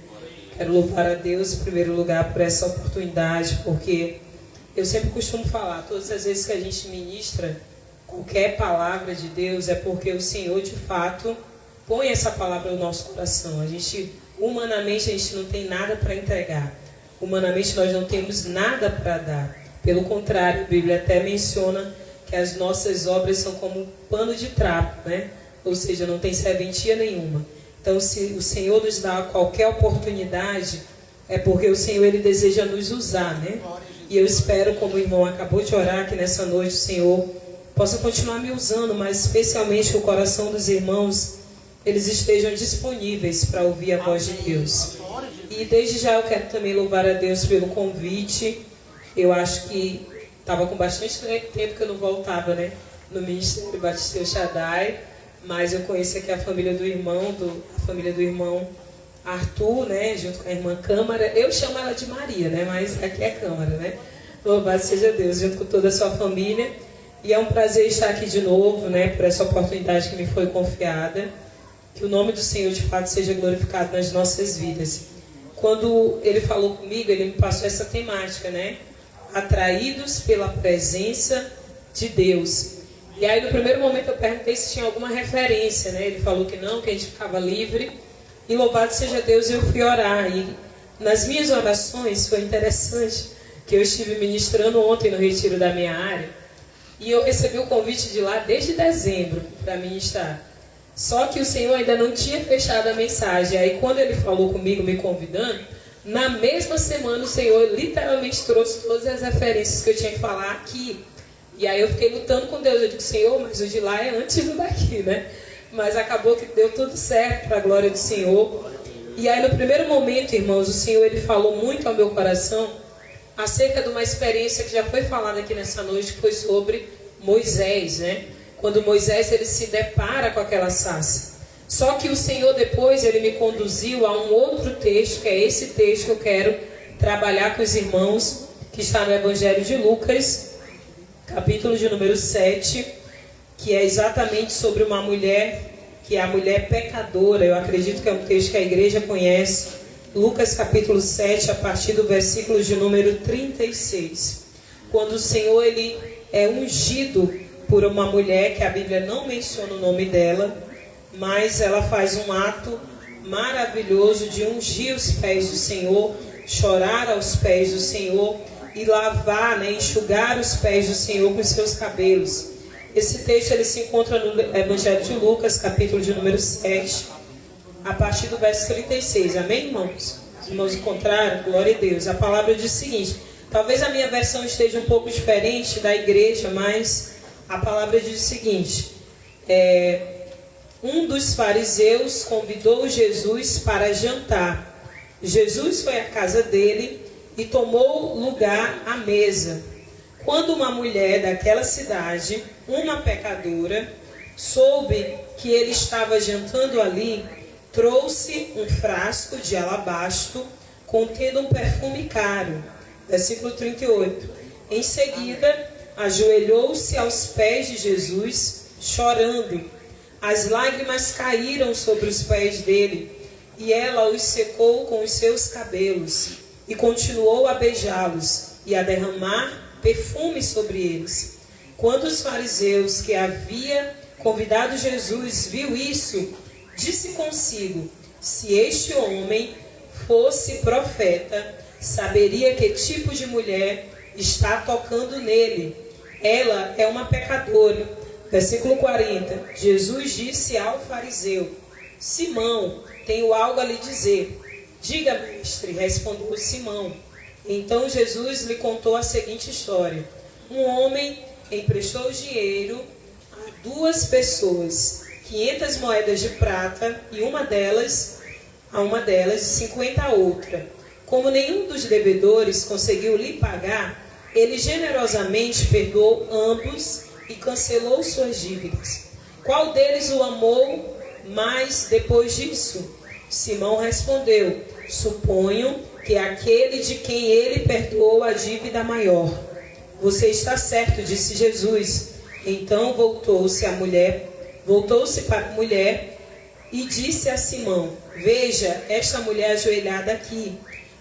Quero louvar a Deus em primeiro lugar por essa oportunidade, porque eu sempre costumo falar, todas as vezes que a gente ministra qualquer palavra de Deus, é porque o Senhor de fato põe essa palavra no nosso coração. Humanamente, a gente não tem nada para entregar. Humanamente, nós não temos nada para dar. Pelo contrário, a Bíblia até menciona que as nossas obras são como um pano de trapo, né? Ou seja, não tem serventia nenhuma. Então, se o Senhor nos dá qualquer oportunidade, é porque o Senhor, Ele deseja nos usar, né? E eu espero, como o irmão acabou de orar, que nessa noite o Senhor possa continuar me usando, mas especialmente que o coração dos irmãos eles estejam disponíveis para ouvir a voz de Deus. E desde já eu quero também louvar a Deus pelo convite. Eu acho que estava com bastante tempo que eu não voltava, né, no Ministério Batista El Shaddai, mas eu conheço aqui a família do irmão Arthur, né, junto com a irmã Câmara. Eu chamo ela de Maria, né, mas aqui é Câmara, né. Louvado seja Deus, junto com toda a sua família. E é um prazer estar aqui de novo, né, por essa oportunidade que me foi confiada. Que o nome do Senhor de fato seja glorificado nas nossas vidas. Quando Ele falou comigo, Ele me passou essa temática, né? Atraídos pela presença de Deus. E aí no primeiro momento eu perguntei se tinha alguma referência, né? Ele falou que não, que a gente ficava livre. E louvado seja Deus, eu fui orar. E nas minhas orações foi interessante que eu estive ministrando ontem no retiro da minha área. E eu recebi o convite de lá desde dezembro para ministrar. Só que o Senhor ainda não tinha fechado a mensagem. Aí quando Ele falou comigo, me convidando, na mesma semana o Senhor literalmente trouxe todas as referências que eu tinha que falar aqui. E aí eu fiquei lutando com Deus. Eu digo, Senhor, mas o de lá é antes do daqui, né? Mas acabou que deu tudo certo para a glória do Senhor. E aí no primeiro momento, irmãos, o Senhor Ele falou muito ao meu coração acerca de uma experiência que já foi falada aqui nessa noite, que foi sobre Moisés, né? Quando Moisés ele se depara com aquela sarça. Só que o Senhor depois ele me conduziu a um outro texto, que é esse texto que eu quero trabalhar com os irmãos, que está no Evangelho de Lucas, capítulo de número 7, que é exatamente sobre uma mulher, que é a mulher pecadora. Eu acredito que é um texto que a igreja conhece. Lucas capítulo 7, a partir do versículo de número 36. Quando o Senhor ele é ungido por uma mulher que a Bíblia não menciona o nome dela, mas ela faz um ato maravilhoso de ungir os pés do Senhor, chorar aos pés do Senhor e lavar, né, enxugar os pés do Senhor com os seus cabelos. Esse texto ele se encontra no Evangelho de Lucas, capítulo de número 7, a partir do verso 36. Amém, irmãos? Os irmãos encontraram? Glória a Deus. A palavra diz o seguinte: talvez a minha versão esteja um pouco diferente da igreja, mas a palavra diz o seguinte: um dos fariseus convidou Jesus para jantar. Jesus foi à casa dele e tomou lugar à mesa. Quando uma mulher daquela cidade, uma pecadora, soube que ele estava jantando ali, trouxe um frasco de alabastro contendo um perfume caro. Versículo 38. Em seguida, ajoelhou-se aos pés de Jesus, chorando. As lágrimas caíram sobre os pés dele, e ela os secou com os seus cabelos, e continuou a beijá-los e a derramar perfume sobre eles. Quando os fariseus que havia convidado Jesus viu isso, disse consigo: se este homem fosse profeta, saberia que tipo de mulher está tocando nele. Ela é uma pecadora. Versículo 40. Jesus disse ao fariseu: Simão, tenho algo a lhe dizer. Diga, mestre, respondeu Simão. Então Jesus lhe contou a seguinte história: um homem emprestou dinheiro a duas pessoas, 500 moedas de prata, e uma delas, 50 a outra. Como nenhum dos devedores conseguiu lhe pagar, ele generosamente perdoou ambos e cancelou suas dívidas. Qual deles o amou mais depois disso? Simão respondeu: suponho que é aquele de quem ele perdoou a dívida maior. Você está certo, disse Jesus. Então voltou-se para a mulher e disse a Simão: veja esta mulher ajoelhada aqui.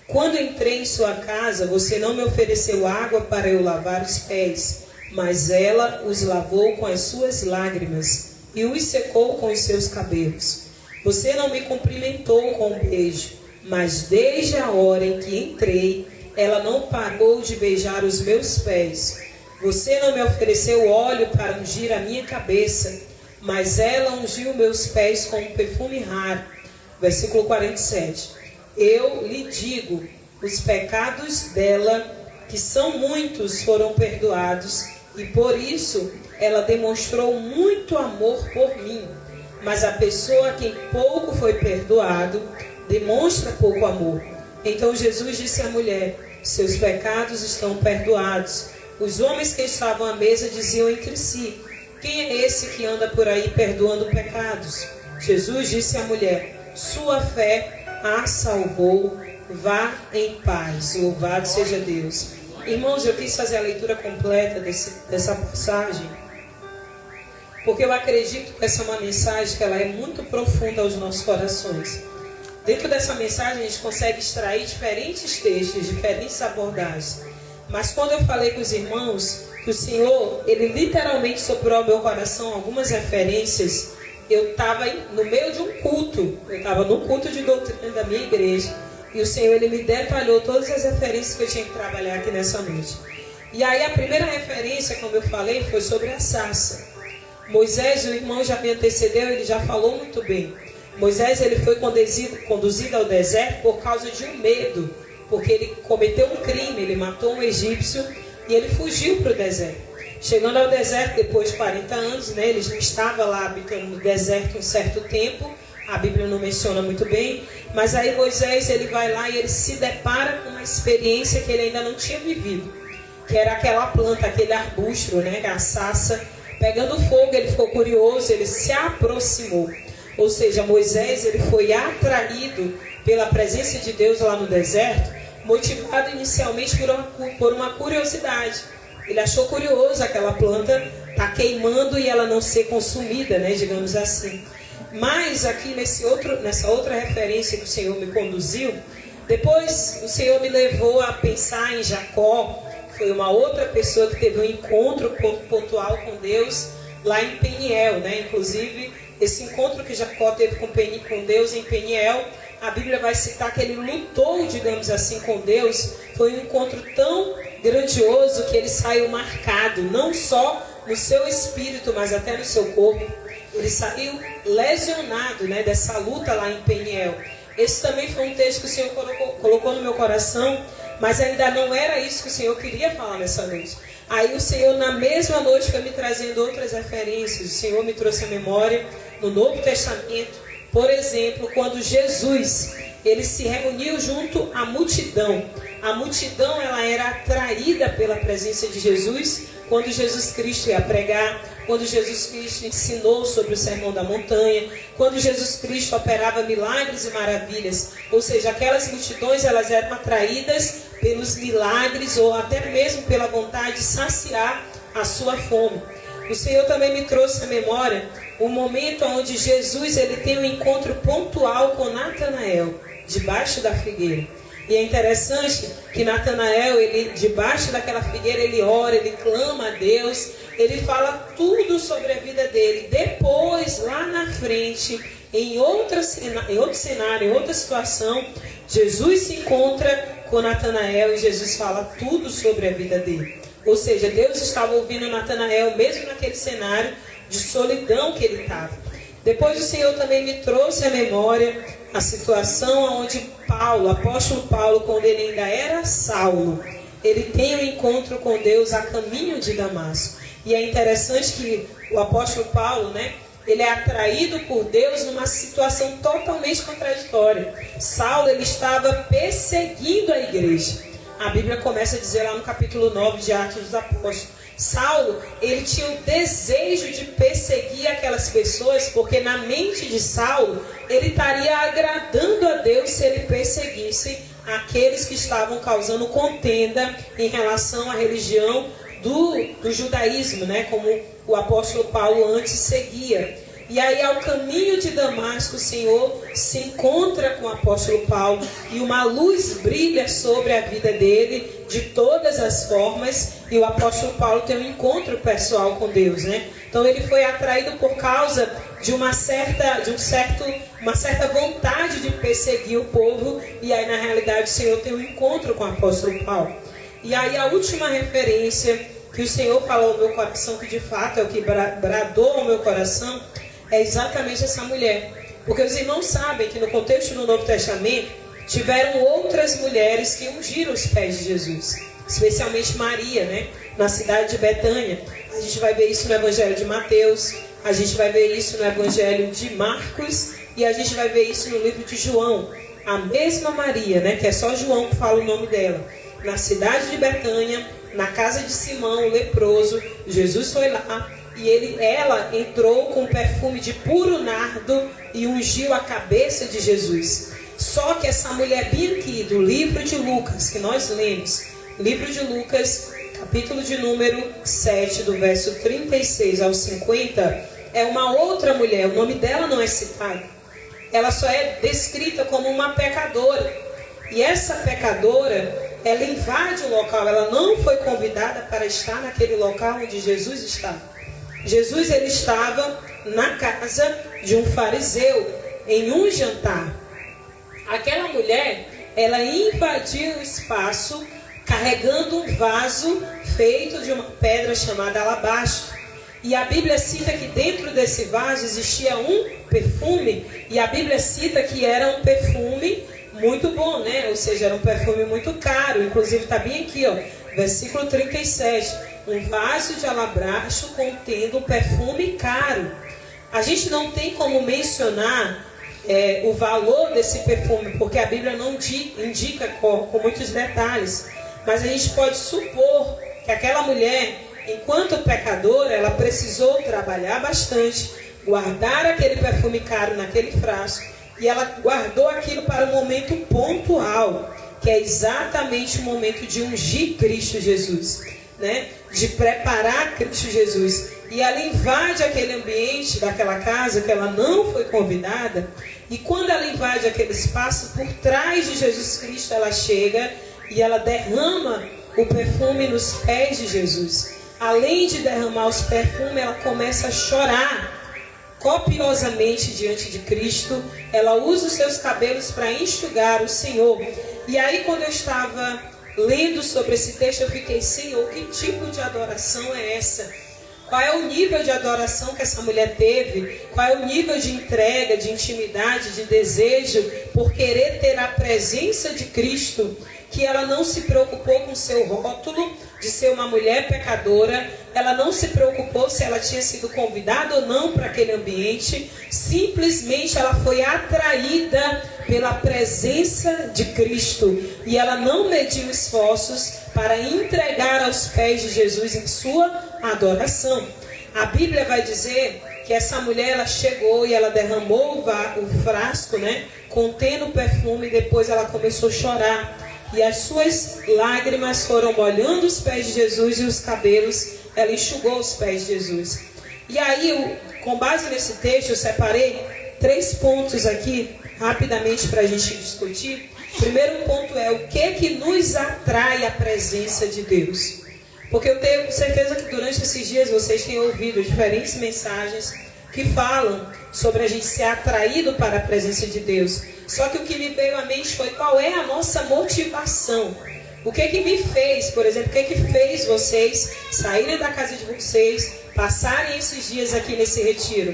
Quando entrei em sua casa, você não me ofereceu água para eu lavar os pés, mas ela os lavou com as suas lágrimas e os secou com os seus cabelos. Você não me cumprimentou com um beijo, mas desde a hora em que entrei, ela não parou de beijar os meus pés. Você não me ofereceu óleo para ungir a minha cabeça, mas ela ungiu meus pés com um perfume raro. Versículo 47. Eu lhe digo, os pecados dela, que são muitos, foram perdoados, e por isso ela demonstrou muito amor por mim. Mas a pessoa a quem pouco foi perdoado, demonstra pouco amor. Então Jesus disse à mulher: seus pecados estão perdoados. Os homens que estavam à mesa diziam entre si: quem é esse que anda por aí perdoando pecados? Jesus disse à mulher: sua fé a salvou, vá em paz. Louvado seja Deus. Irmãos, eu quis fazer a leitura completa dessa passagem, porque eu acredito que essa é uma mensagem que ela é muito profunda aos nossos corações. Dentro dessa mensagem a gente consegue extrair diferentes textos, diferentes abordagens. Mas quando eu falei com os irmãos que o Senhor, Ele literalmente soprou ao meu coração algumas referências, eu estava no meio de um culto, eu estava no culto de doutrina da minha igreja, e o Senhor, Ele me detalhou todas as referências que eu tinha que trabalhar aqui nessa noite. E aí a primeira referência, como eu falei, foi sobre a sarça. Moisés, o irmão já me antecedeu, ele já falou muito bem. Moisés, ele foi conduzido ao deserto por causa de um medo, porque ele cometeu um crime, ele matou um egípcio e ele fugiu para o deserto. Chegando ao deserto, depois de 40 anos, né, ele já estava lá habitando no deserto um certo tempo, a Bíblia não menciona muito bem, mas aí Moisés, ele vai lá e ele se depara com uma experiência que ele ainda não tinha vivido, que era aquela planta, aquele arbusto, né, a sarça, pegando fogo. Ele ficou curioso, ele se aproximou. Ou seja, Moisés, ele foi atraído pela presença de Deus lá no deserto, motivado inicialmente por uma curiosidade. Ele achou curioso aquela planta estar queimando e ela não ser consumida, né, digamos assim. Mas aqui nessa outra referência que o Senhor me conduziu, depois o Senhor me levou a pensar em Jacó, foi uma outra pessoa que teve um encontro pontual com Deus lá em Peniel, né? Inclusive, esse encontro que Jacó teve com Deus em Peniel, a Bíblia vai citar que ele lutou, digamos assim, com Deus. Foi um encontro tão grandioso que ele saiu marcado, não só no seu espírito, mas até no seu corpo. Ele saiu lesionado, né, dessa luta lá em Peniel. Esse também foi um texto que o Senhor colocou no meu coração, mas ainda não era isso que o Senhor queria falar nessa noite. Aí o Senhor, na mesma noite, foi me trazendo outras referências. O Senhor me trouxe a memória no Novo Testamento, por exemplo, quando Jesus, ele se reuniu junto à multidão. A multidão, ela era atraída pela presença de Jesus quando Jesus Cristo ia pregar, quando Jesus Cristo ensinou sobre o Sermão da Montanha, quando Jesus Cristo operava milagres e maravilhas. Ou seja, aquelas multidões, elas eram atraídas pelos milagres ou até mesmo pela vontade de saciar a sua fome. O Senhor também me trouxe à memória o momento onde Jesus, ele tem um encontro pontual com Natanael, debaixo da figueira. E é interessante que Natanael, ele, debaixo daquela figueira, ele ora, ele clama a Deus, ele fala tudo sobre a vida dele. Depois, lá na frente, em outro cenário, em outra situação, Jesus se encontra com Natanael e Jesus fala tudo sobre a vida dele. Ou seja, Deus estava ouvindo Natanael, mesmo naquele cenário de solidão que ele estava. Depois o Senhor também me trouxe à memória a situação onde Paulo, o apóstolo Paulo, quando ele ainda era Saulo, ele tem um encontro com Deus a caminho de Damasco. E é interessante que o apóstolo Paulo, né, ele é atraído por Deus numa situação totalmente contraditória. Saulo, ele estava perseguindo a igreja. A Bíblia começa a dizer lá no capítulo 9 de Atos dos Apóstolos, Saulo, ele tinha o desejo de perseguir aquelas pessoas, porque na mente de Saulo, ele estaria agradando a Deus se ele perseguisse aqueles que estavam causando contenda em relação à religião do judaísmo, né? Como o apóstolo Paulo antes seguia. E aí, ao caminho de Damasco, o Senhor se encontra com o apóstolo Paulo e uma luz brilha sobre a vida dele de todas as formas. E o apóstolo Paulo tem um encontro pessoal com Deus, né? Então, ele foi atraído por causa de uma certa vontade de perseguir o povo. E aí, na realidade, o Senhor tem um encontro com o apóstolo Paulo. E aí, a última referência que o Senhor falou ao meu coração, que de fato é o que bradou ao meu coração, é exatamente essa mulher. Porque os irmãos sabem que no contexto do Novo Testamento tiveram outras mulheres que ungiram os pés de Jesus, especialmente Maria, né? Na cidade de Betânia. A gente vai ver isso no Evangelho de Mateus, a gente vai ver isso no Evangelho de Marcos e a gente vai ver isso no livro de João. A mesma Maria, né? Que é só João que fala o nome dela. Na cidade de Betânia, na casa de Simão, o leproso, Jesus foi lá. E ela entrou com perfume de puro nardo e ungiu a cabeça de Jesus. Só que essa mulher bem aqui do livro de Lucas, que nós lemos, livro de Lucas, capítulo de número 7, do verso 36 ao 50, é uma outra mulher, o nome dela não é citado. Ela só é descrita como uma pecadora. E essa pecadora, ela invade o local, ela não foi convidada para estar naquele local onde Jesus estava. Jesus, ele estava na casa de um fariseu, em um jantar. Aquela mulher, ela invadiu o espaço carregando um vaso feito de uma pedra chamada alabastro. E a Bíblia cita que dentro desse vaso existia um perfume, e a Bíblia cita que era um perfume muito bom, né? Ou seja, era um perfume muito caro. Inclusive está bem aqui, ó, versículo 37. Um vaso de alabastro contendo um perfume caro. A gente não tem como mencionar o valor desse perfume, porque a Bíblia não indica com muitos detalhes. Mas a gente pode supor que aquela mulher, enquanto pecadora, ela precisou trabalhar bastante, guardar aquele perfume caro naquele frasco, e ela guardou aquilo para um momento pontual, que é exatamente o momento de ungir Cristo Jesus, né? De preparar Cristo Jesus. E ela invade aquele ambiente daquela casa que ela não foi convidada, e quando ela invade aquele espaço, por trás de Jesus Cristo ela chega e ela derrama o perfume nos pés de Jesus. Além de derramar os perfumes, ela começa a chorar copiosamente diante de Cristo. Ela usa os seus cabelos para enxugar o Senhor. E aí, quando eu estava lendo sobre esse texto, eu fiquei: Senhor, que tipo de adoração é essa? Qual é o nível de adoração que essa mulher teve? Qual é o nível de entrega, de intimidade, de desejo por querer ter a presença de Cristo, que ela não se preocupou com seu rótulo de ser uma mulher pecadora, ela não se preocupou se ela tinha sido convidada ou não para aquele ambiente, simplesmente ela foi atraída pela presença de Cristo, e ela não mediu esforços para entregar aos pés de Jesus em sua adoração. A Bíblia vai dizer que essa mulher, ela chegou e ela derramou o frasco, contendo o perfume, e depois ela começou a chorar. E as suas lágrimas foram molhando os pés de Jesus, e os cabelos, ela enxugou os pés de Jesus. E aí, com base nesse texto, eu separei 3 pontos aqui, rapidamente, para a gente discutir. O primeiro ponto é: o que nos atrai à presença de Deus? Porque eu tenho certeza que durante esses dias vocês têm ouvido diferentes mensagens que falam sobre a gente ser atraído para a presença de Deus. Só que o que me veio à mente foi: qual é a nossa motivação? O que me fez, por exemplo, o que fez vocês saírem da casa de vocês, passarem esses dias aqui nesse retiro,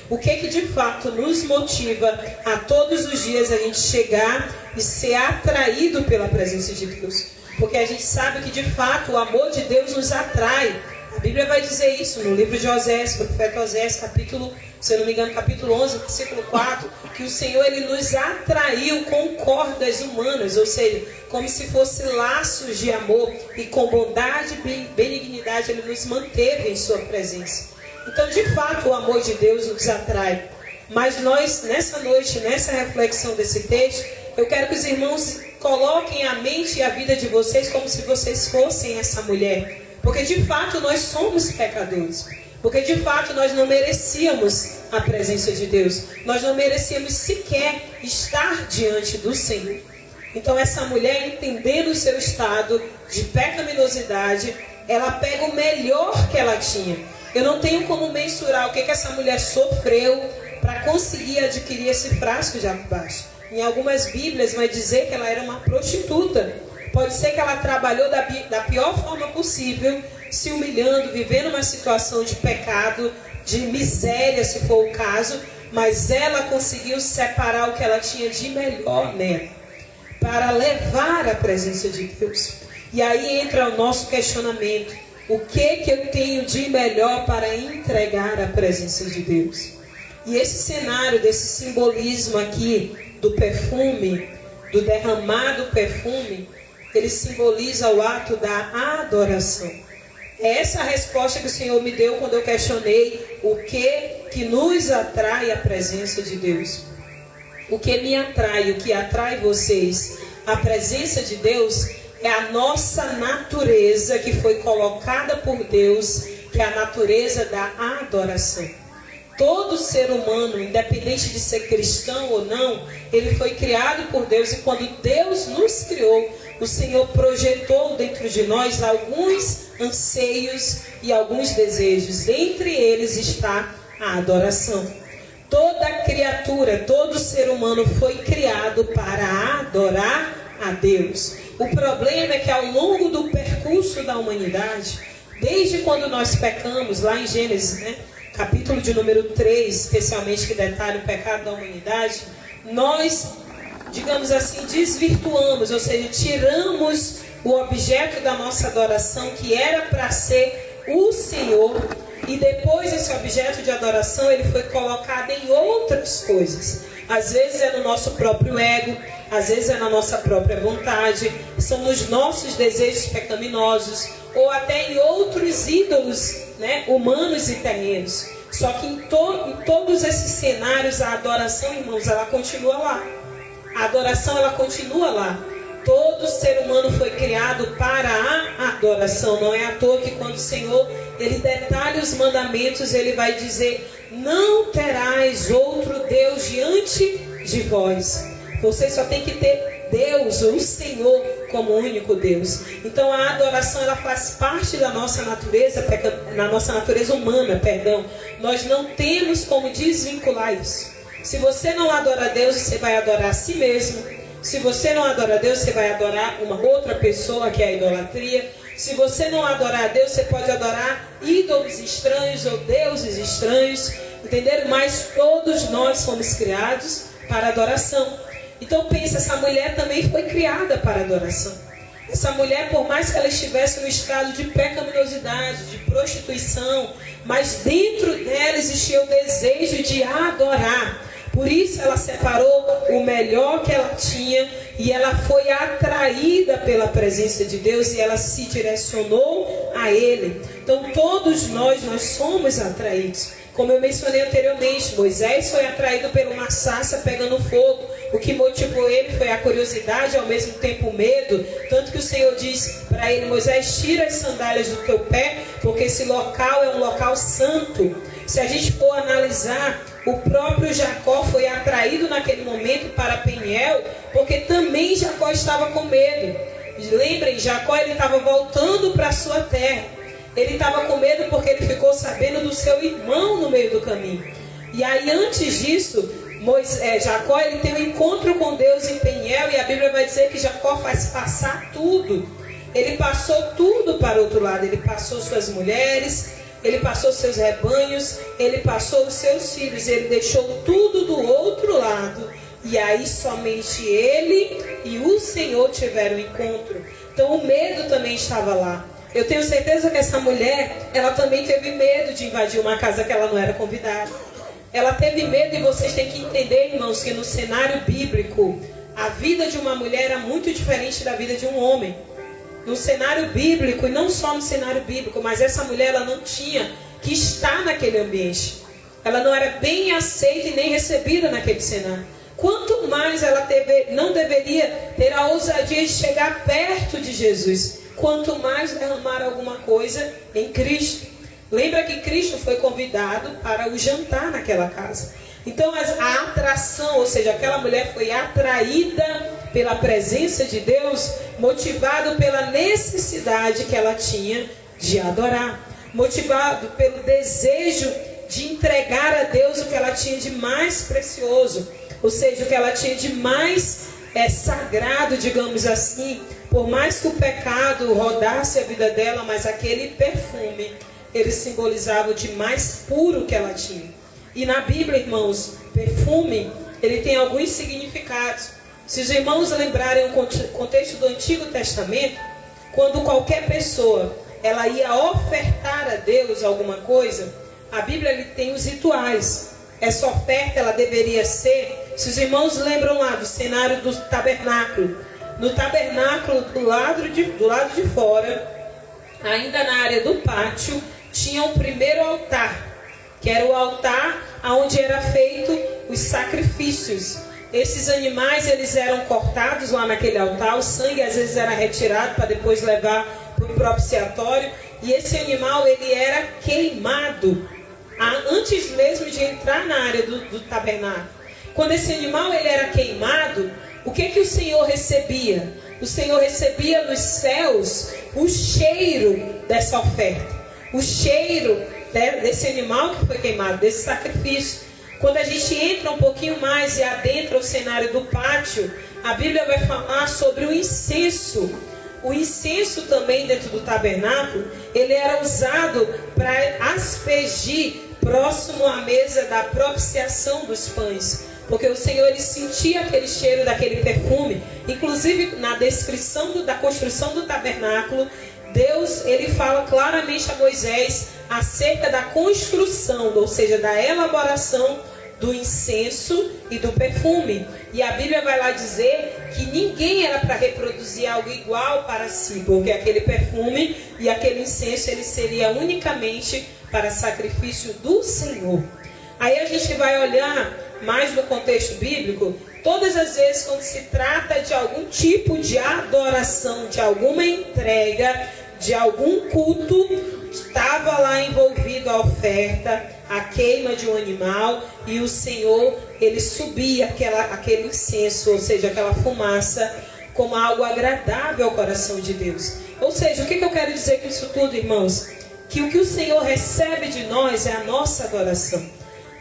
O que de fato nos motiva a todos os dias a gente chegar e ser atraído pela presença de Deus? Porque a gente sabe que de fato o amor de Deus nos atrai. A Bíblia vai dizer isso no livro de Osés, profeta Osés, capítulo 11, versículo 4, que o Senhor, ele nos atraiu com cordas humanas, ou seja, como se fossem laços de amor, e com bondade e benignidade ele nos manteve em sua presença. Então, de fato, o amor de Deus nos atrai. Mas nós, nessa noite, nessa reflexão desse texto, eu quero que os irmãos coloquem a mente e a vida de vocês como se vocês fossem essa mulher. Porque de fato nós somos pecadores. Porque de fato nós não merecíamos a presença de Deus. Nós não merecíamos sequer estar diante do Senhor. Então essa mulher, entendendo o seu estado de pecaminosidade, ela pega o melhor que ela tinha. Eu não tenho como mensurar o que essa mulher sofreu para conseguir adquirir esse frasco de água baixa. Em algumas Bíblias vai dizer que ela era uma prostituta. Pode ser que ela trabalhou da pior forma possível, se humilhando, vivendo uma situação de pecado, de miséria, se for o caso, mas ela conseguiu separar o que ela tinha de melhor nela, para levar a presença de Deus. E aí entra o nosso questionamento: o que eu tenho de melhor para entregar a presença de Deus? E esse cenário, desse simbolismo aqui, do perfume, do derramado perfume, ele simboliza o ato da adoração. É essa a resposta que o Senhor me deu quando eu questionei o que nos atrai à presença de Deus. O que me atrai, o que atrai vocês à presença de Deus é a nossa natureza que foi colocada por Deus, que é a natureza da adoração. Todo ser humano, independente de ser cristão ou não, ele foi criado por Deus, e quando Deus nos criou, o Senhor projetou dentro de nós alguns anseios e alguns desejos. Entre eles está a adoração. Toda criatura, todo ser humano foi criado para adorar a Deus. O problema é que ao longo do percurso da humanidade, desde quando nós pecamos, lá em Gênesis, capítulo de número 3, especialmente, que detalha o pecado da humanidade, nós, digamos assim, desvirtuamos, ou seja, tiramos o objeto da nossa adoração, que era para ser o Senhor, e depois esse objeto de adoração, ele foi colocado em outras coisas. Às vezes é no nosso próprio ego, às vezes é na nossa própria vontade, são nos nossos desejos pecaminosos, ou até em outros ídolos, humanos e terrenos. Só que em todos esses cenários, a adoração, irmãos, ela continua lá. A adoração, ela continua lá. Todo ser humano foi criado para a adoração. Não é à toa que quando o Senhor, ele detalha os mandamentos, ele vai dizer: não terás outro Deus diante de vós. Você só tem que ter Deus, o Senhor, como o único Deus. Então a adoração, ela faz parte da nossa natureza, na nossa natureza humana, perdão. Nós não temos como desvincular isso. Se você não adora a Deus, você vai adorar a si mesmo. Se você não adora a Deus, você vai adorar uma outra pessoa, que é a idolatria. Se você não adorar a Deus, você pode adorar ídolos estranhos ou deuses estranhos. Entenderam? Mas todos nós fomos criados para adoração. Então pensa, essa mulher também foi criada para adoração. Essa mulher, por mais que ela estivesse no estado de pecaminosidade, de prostituição, mas dentro dela existia o desejo de adorar. Por isso ela separou o melhor que ela tinha e ela foi atraída pela presença de Deus e ela se direcionou a Ele. Então todos nós somos atraídos. Como eu mencionei anteriormente, Moisés foi atraído por uma sarça pegando fogo. O que motivou ele foi a curiosidade, ao mesmo tempo o medo. Tanto que o Senhor diz para ele: Moisés, tira as sandálias do teu pé, porque esse local é um local santo. Se a gente for analisar, o próprio Jacó foi atraído naquele momento para Peniel, porque também Jacó estava com medo. Lembrem, Jacó ele estava voltando para a sua terra. Ele estava com medo porque ele ficou sabendo do seu irmão no meio do caminho. E aí antes disso, Jacó ele tem um encontro com Deus em Peniel, e a Bíblia vai dizer que Jacó faz passar tudo. Ele passou tudo para o outro lado. Ele passou suas mulheres, ele passou seus rebanhos, ele passou os seus filhos. Ele deixou tudo do outro lado. E aí somente ele e o Senhor tiveram encontro. Então o medo também estava lá. Eu tenho certeza que essa mulher, ela também teve medo de invadir uma casa que ela não era convidada. Ela teve medo, e vocês têm que entender, irmãos, que no cenário bíblico, a vida de uma mulher era muito diferente da vida de um homem. No cenário bíblico, e não só no cenário bíblico, mas essa mulher, ela não tinha que estar naquele ambiente. Ela não era bem aceita e nem recebida naquele cenário. Quanto mais ela não deveria ter a ousadia de chegar perto de Jesus, quanto mais derramar alguma coisa em Cristo. Lembra que Cristo foi convidado para o jantar naquela casa. Então a atração, ou seja, aquela mulher foi atraída pela presença de Deus, motivado pela necessidade que ela tinha de adorar, motivado pelo desejo de entregar a Deus o que ela tinha de mais precioso, ou seja, o que ela tinha de mais sagrado, digamos assim. Por mais que o pecado rodasse a vida dela, mas aquele perfume, ele simbolizava o de mais puro que ela tinha. E na Bíblia, irmãos, perfume, ele tem alguns significados. Se os irmãos lembrarem o contexto do Antigo Testamento, quando qualquer pessoa ela ia ofertar a Deus alguma coisa, a Bíblia ele tem os rituais. Essa oferta ela deveria ser, se os irmãos lembram lá do cenário do tabernáculo, no tabernáculo do lado de fora, ainda na área do pátio, tinha um primeiro altar, que era o altar onde era feito os sacrifícios. Esses animais eles eram cortados lá naquele altar, o sangue às vezes era retirado para depois levar para o propiciatório, e esse animal ele era queimado antes mesmo de entrar na área do tabernáculo. Quando esse animal ele era queimado, o que o Senhor recebia? O Senhor recebia nos céus o cheiro dessa oferta, o cheiro desse animal que foi queimado, desse sacrifício. Quando a gente entra um pouquinho mais e adentra o cenário do pátio, a Bíblia vai falar sobre o incenso. O incenso também dentro do tabernáculo, ele era usado para aspergir próximo à mesa da propiciação dos pães. Porque o Senhor ele sentia aquele cheiro daquele perfume. Inclusive na descrição da construção do tabernáculo, Deus ele fala claramente a Moisés acerca da construção, ou seja, da elaboração do incenso e do perfume. E a Bíblia vai lá dizer que ninguém era para reproduzir algo igual para si, porque aquele perfume e aquele incenso ele seria unicamente para sacrifício do Senhor. Aí a gente vai olhar mais no contexto bíblico, todas as vezes quando se trata de algum tipo de adoração, de alguma entrega, de algum culto, estava lá envolvido a oferta, a queima de um animal, e o Senhor, ele subia aquele incenso, ou seja, aquela fumaça, como algo agradável ao coração de Deus. Ou seja, o que eu quero dizer com isso tudo, irmãos? Que o que o Senhor recebe de nós é a nossa adoração.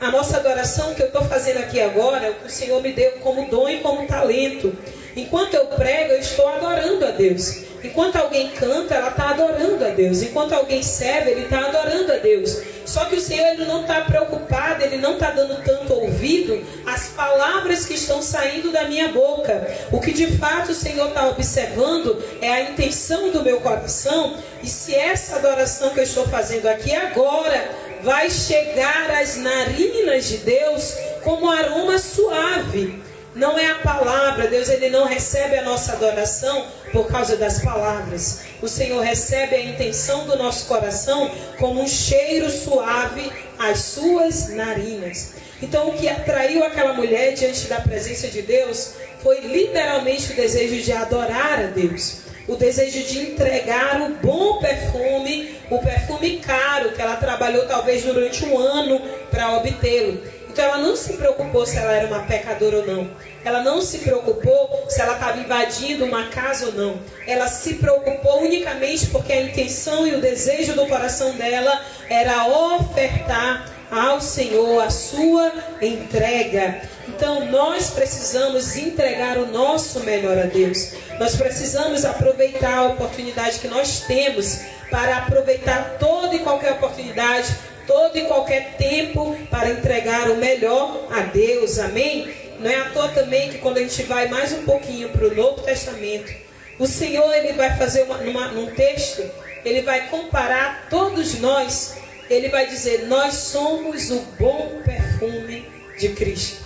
A nossa adoração que eu estou fazendo aqui agora é o que o Senhor me deu como dom e como talento. Enquanto eu prego, eu estou adorando a Deus. Enquanto alguém canta, ela está adorando a Deus. Enquanto alguém serve, ele está adorando a Deus. Só que o Senhor, ele não está preocupado, ele não está dando tanto ouvido às palavras que estão saindo da minha boca. O que de fato o Senhor está observando é a intenção do meu coração. E se essa adoração que eu estou fazendo aqui agora vai chegar às narinas de Deus como um aroma suave. Não é a palavra. Deus, ele não recebe a nossa adoração por causa das palavras. O Senhor recebe a intenção do nosso coração como um cheiro suave às suas narinas. Então o que atraiu aquela mulher diante da presença de Deus foi literalmente o desejo de adorar a Deus. O desejo de entregar o bom perfume, o perfume caro que ela trabalhou talvez durante um ano para obtê-lo. Então ela não se preocupou se ela era uma pecadora ou não. Ela não se preocupou se ela estava invadindo uma casa ou não. Ela se preocupou unicamente porque a intenção e o desejo do coração dela era ofertar ao Senhor a sua entrega. Então nós precisamos entregar o nosso melhor a Deus. Nós precisamos aproveitar a oportunidade que nós temos para aproveitar toda e qualquer oportunidade, todo e qualquer tempo para entregar o melhor a Deus, amém? Não é à toa também que quando a gente vai mais um pouquinho para o Novo Testamento, o Senhor, ele vai fazer num texto, ele vai comparar todos nós, ele vai dizer, nós somos o bom perfume de Cristo.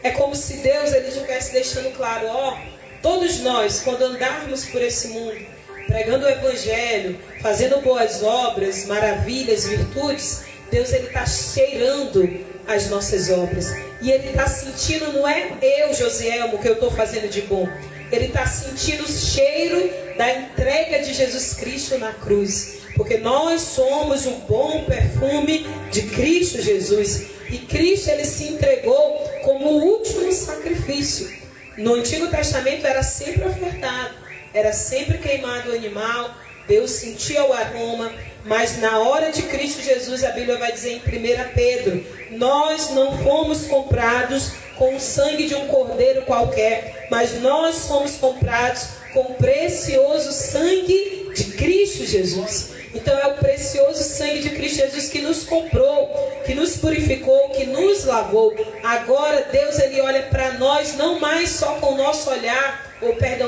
É como se Deus, ele estivesse deixando claro, todos nós, quando andarmos por esse mundo, pregando o Evangelho, fazendo boas obras, maravilhas, virtudes, Deus, ele está cheirando as nossas obras. E ele está sentindo, não é eu, Josielmo, que eu estou fazendo de bom. Ele está sentindo o cheiro da entrega de Jesus Cristo na cruz. Porque nós somos o bom perfume de Cristo Jesus. E Cristo, ele se entregou como o último sacrifício. No Antigo Testamento era sempre ofertado. Era sempre queimado o animal, Deus sentia o aroma, mas na hora de Cristo Jesus, a Bíblia vai dizer em 1 Pedro, nós não fomos comprados com o sangue de um cordeiro qualquer, mas nós fomos comprados com o precioso sangue de Cristo Jesus. Então é o precioso sangue de Cristo Jesus que nos comprou, que nos purificou, que nos lavou. Agora Deus, ele olha para nós não mais só com o nosso olhar,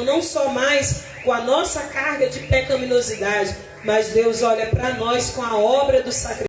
não só mais com a nossa carga de pecaminosidade, mas Deus olha para nós com a obra do sacrifício.